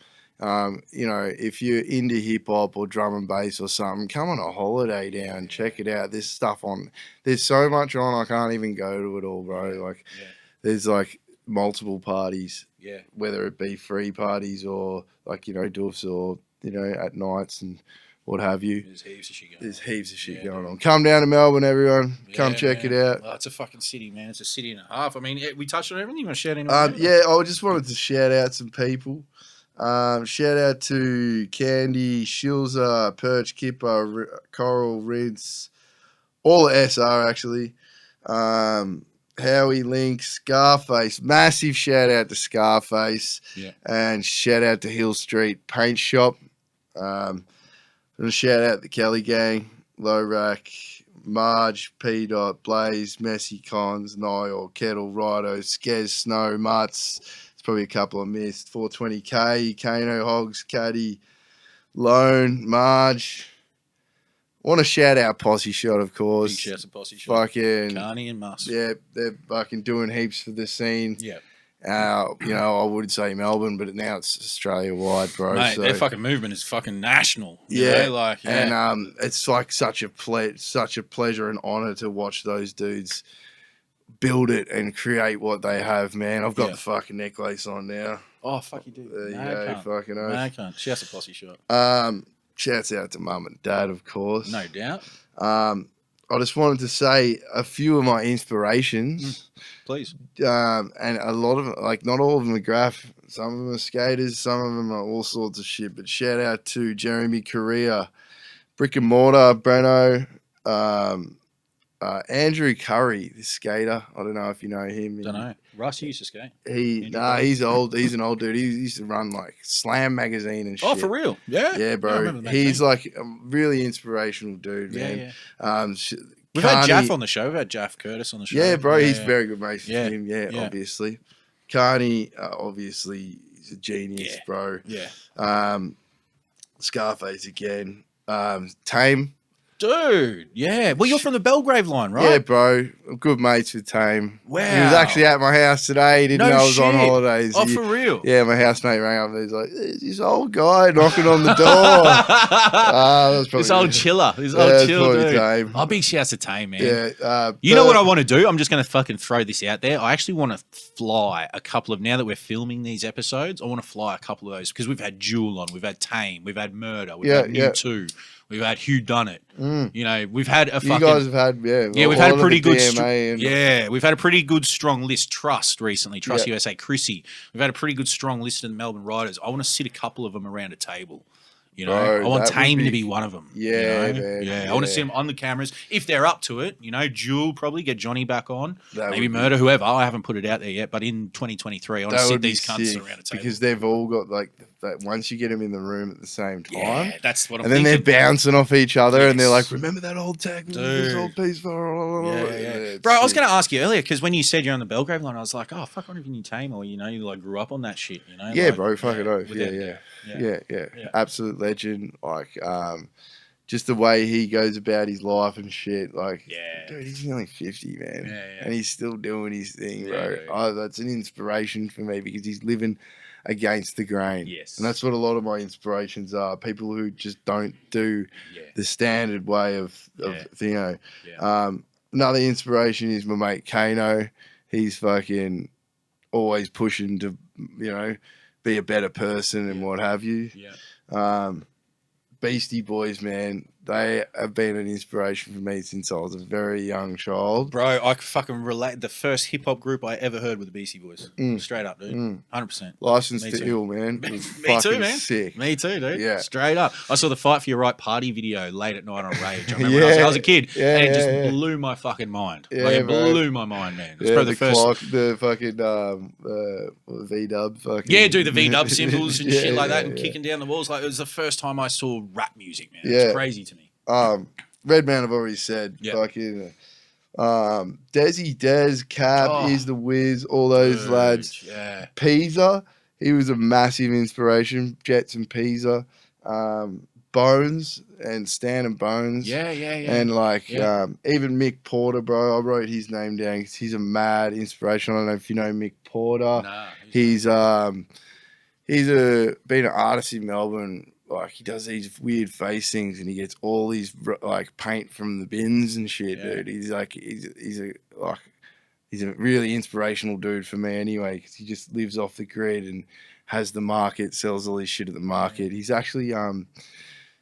You know, if you're into hip hop or drum and bass or something, come on a holiday down, check it out. There's stuff on. There's so much on. I can't even go to it all, bro. Like, there's like multiple parties. Yeah. Whether it be free parties or like, you know, doofs or, you know, at nights and what have you. There's heaps of shit going on. There's heaps of shit going on. Come down to Melbourne, everyone. Come check it out. Well, it's a fucking city, man. It's a city and a half. I mean, we touched on everything. You want to shout anyone out? I just wanted to shout out some people. Shout out to Candy, Shilza, Perch, Kipper, Coral, Rinse, all the SR actually. Howie, Link, Scarface. Massive shout out to Scarface. Yeah. And shout out to Hill Street Paint Shop. And shout out the Kelly Gang, Low Rack, Marge, P. Dot, Blaze, Messy Cons, Niall, Kettle, Rido, Skez, Snow, Mutts, It's probably a couple I missed. 420K, Kano, Hogs, Caddy, Lone, Marge. Want to shout out Posse Shot, of course. Big shouts to Posse Shot. Fucking Carney and Muss. Yeah, they're fucking doing heaps for the scene. Yeah. I would say Melbourne, but now it's Australia wide, bro. Mate, so, their fucking movement is fucking national. And it's like such a pleasure and honor to watch those dudes build it and create what they have, man. I've got the fucking necklace on now. Oh, fuck you do. There you go, fucking oath. No, I can't. Shouts to Posse Shot. Shouts out to mum and dad, of course. No doubt. I just wanted to say a few of my inspirations. Please. And a lot of like, not all of them are graph. Some of them are skaters. Some of them are all sorts of shit. But shout out to Jeremy Correa, Brick and Mortar, Breno, Andrew Curry, the skater. I don't know if you know him. Don't know. Russ used to skate. He's old. He's an old dude. He used to run like Slam magazine and shit. Oh, for real? Yeah. Yeah, bro. He's like a really inspirational dude, man. Yeah. We've had Jaff on the show. We've had Jaff Curtis on the show. Yeah, bro. He's very good mates with him. Yeah, obviously. Carney, obviously, he's a genius, bro. Yeah. Scarface again. Tame. Dude, yeah. Well, you're from the Belgrave line, right? Yeah, bro. I'm good mates with Tame. Wow. He was actually at my house today. He didn't know I was on holidays. Oh, for real? Yeah, my housemate rang up and he's like, "There's this old guy knocking on the door." This old chiller. This old chill dude. Tame. Oh, big shouts to Tame, man. Yeah. You know what I want to do? I'm just going to fucking throw this out there. I actually want to fly a couple of, now that we're filming these episodes, I want to fly a couple of those because we've had Jewel on, we've had Tame, we've had Murder, we've had New 2. We've had Who Done It. You know, we've had a fucking. You guys have had, we've had a pretty good. We've had a pretty good strong list. Trust recently, Trust USA, Chrissy. We've had a pretty good strong list of the Melbourne Riders. I want to sit a couple of them around a table. You know, Bro, I want Tame to be one of them. Yeah, you know? man. Yeah, I want to see them on the cameras if they're up to it. You know, Jewel probably get Johnny back on. Maybe Murder, whoever. I haven't put it out there yet, but in 2023, I want to sit these cunts around a table because they've all got like that. Once you get them in the room at the same time, yeah, that's what I'm. And then they're bouncing off each other, and they're like, "Remember that old tag? This old piece for." Yeah. Bro, I was going to ask you earlier because when you said you're on the Belgrave line, I was like, "Oh, fuck, I wonder if you knew Tame or you know, you like grew up on that shit." You know? Yeah, like, bro, fucking oath. Yeah. Absolute legend. Like, just the way he goes about his life and shit. Like, dude, he's only 50, man, and he's still doing his thing, bro. That's an inspiration for me because he's living against the grain. Yes, and that's what a lot of my inspirations are. People who just don't do the standard way of you know. Another inspiration is my mate Kano. He's fucking always pushing to, you know, be a better person and what have you. Beastie Boys, man, they have been an inspiration for me since I was a very young child. Bro, I fucking relate. The first hip hop group I ever heard was the Beastie Boys. Straight up, dude. 100%. License to Ill, man. Me too, man. Sick. Me too, dude. Yeah. Straight up. I saw the Fight for Your Right party video late at night on Rage. I remember when I was a kid. And it just blew my fucking mind. It blew my mind, man. It was probably the first. Clock, the fucking V-dub. Fucking. Yeah, do the V-dub symbols and shit like that and kicking down the walls. Like, it was the first time I saw rap music, man. It's crazy to me. Redman, I've already said. Fucking Desi, Des, Cap, is the Whiz, all those lads. Yeah. Pisa, he was a massive inspiration. Jets and Pisa. Bones and Stan and Bones. Yeah. And like even Mick Porter, bro. I wrote his name down because he's a mad inspiration. I don't know if you know Mick Porter. Nah, he's been an artist in Melbourne. Like, he does these weird face things and he gets all these like paint from the bins and shit, dude. He's a really inspirational dude for me anyway, because he just lives off the grid and has the market, sells all his shit at the market. He's actually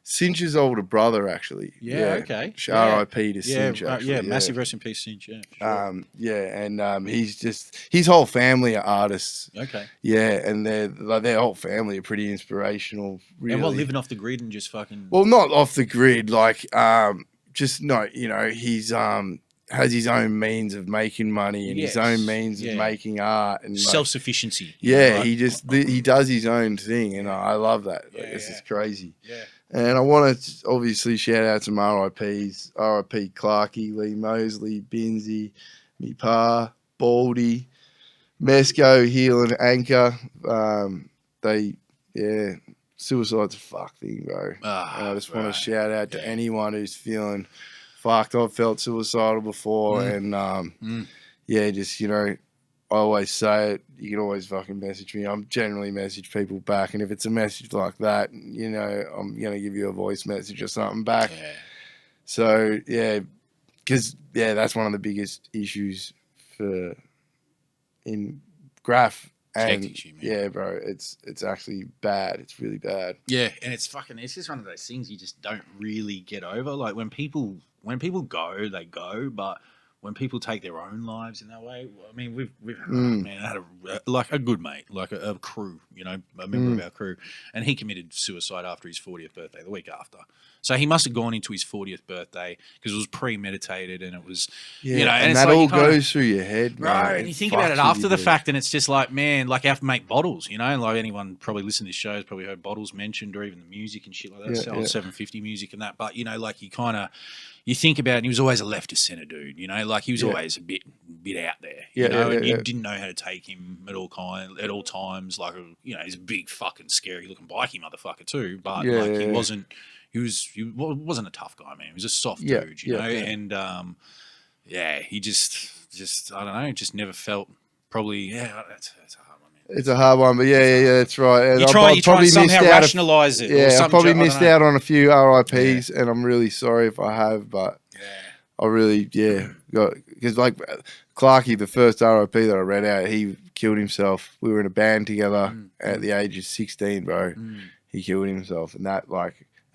Cinch's older brother, actually. Okay. R.I.P. to Cinch, actually. Massive rest in peace, Cinch, and he's just, his whole family are artists. Okay. Yeah, and their whole family are pretty inspirational, really. And what, living off the grid and just fucking... Well, not off the grid, like, just, no, you know, he's, has his own means of making money and his own means of making art and self-sufficiency. Yeah, he does his own thing, and I love that. This is crazy. Yeah. And I want to obviously shout out some RIPs. RIP Clarkey, Lee Mosley, Binzy, me pa, Baldy, Mesco, Heel, and Anchor. Suicide's a fuck thing, bro. And I just want to shout out to anyone who's feeling fucked. I've felt suicidal before, and just I always say it. You can always fucking message me. I'm generally message people back, and if it's a message like that, I'm gonna give you a voice message or something back. Yeah. So because that's one of the biggest issues in graph. And issue, bro, it's actually bad. It's really bad. Yeah, and it's just one of those things you just don't really get over. Like when people go, they go, but when people take their own lives in that way, I mean, we've had a good mate, like a crew, a member of our crew, and he committed suicide after his 40th birthday, the week after. So he must have gone into his 40th birthday because it was premeditated and it was, and that all goes through your head, man. Right, and you think about it after the fact, and it's just like, man, like I have to make bottles, like anyone probably listening to this show has probably heard bottles mentioned, or even the music and shit like that, 750 music and that. But like you think about it, and he was always a left of center dude, like he was always a bit out there, and you didn't know how to take him at all times. Like, he's a big fucking scary looking bikey motherfucker too, but he wasn't. He wasn't a tough guy, man. He was a soft dude, and he just I don't know, just never felt probably that's a hard one, man. It's a hard one, but that's right. And you try and somehow rationalise it. Yeah, I probably missed out on a few RIPs, and I'm really sorry if I have, but I really because like Clarkey, the first RIP that I read out, he killed himself. We were in a band together at the age of 16, bro. He killed himself, and that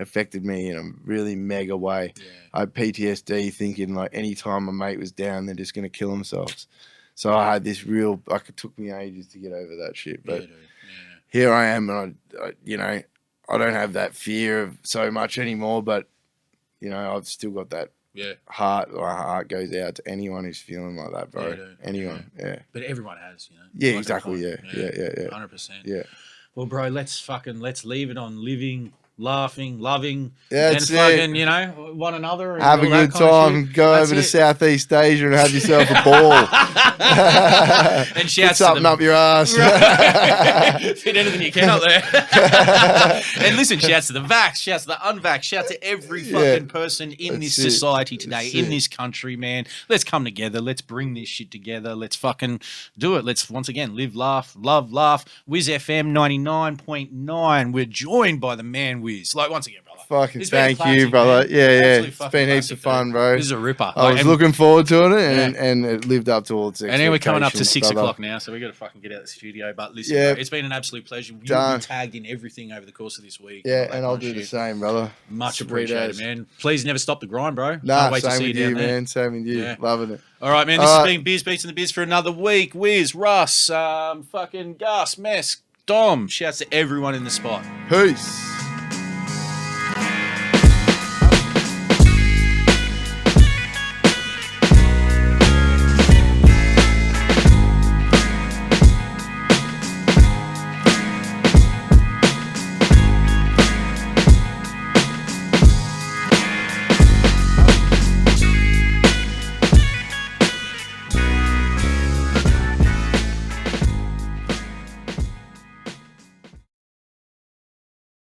affected me in a really mega way. Yeah. I had PTSD thinking like any time my mate was down, they're just going to kill themselves. So I had this it took me ages to get over that shit. But here I am, and I don't have that fear of so much anymore, but I've still got that heart. My heart goes out to anyone who's feeling like that, bro. Anyone. But everyone has, Yeah, like exactly. Yeah. 100%. Yeah. Well, bro, let's leave it on living, laughing, loving, and fucking, one another. And have a good time. Go over to Southeast Asia and have yourself a ball. And shouts Put something up your ass. Fit anything you can up there. And listen, shouts to the vax, shouts to the unvax, shouts to every fucking person in this society today, in this country, man. Let's come together. Let's bring this shit together. Let's fucking do it. Let's once again live, laugh, love, laugh. WhizFM 99.9. We're joined by the man Whiz. Like, once again, brother. Fucking thank you, brother. Man. Yeah. It's been heaps of fun, bro. This is a ripper. I was looking forward to it, and it lived up to all its expectations. And then we're coming up to 6 o'clock now, so we got to fucking get out of the studio. But listen, bro, it's been an absolute pleasure. You've been tagged in everything over the course of this week. Yeah, and I'll do the same, brother. Much appreciated, man. Please never stop the grind, bro. Nah, can't wait to see you down there, man. Same with you. Yeah. Loving it. All right, man. This has been Beers, Beats, and the Biz for another week. Whiz, Russ, fucking Gus, Mess, Dom. Shouts to everyone in the spot. Peace.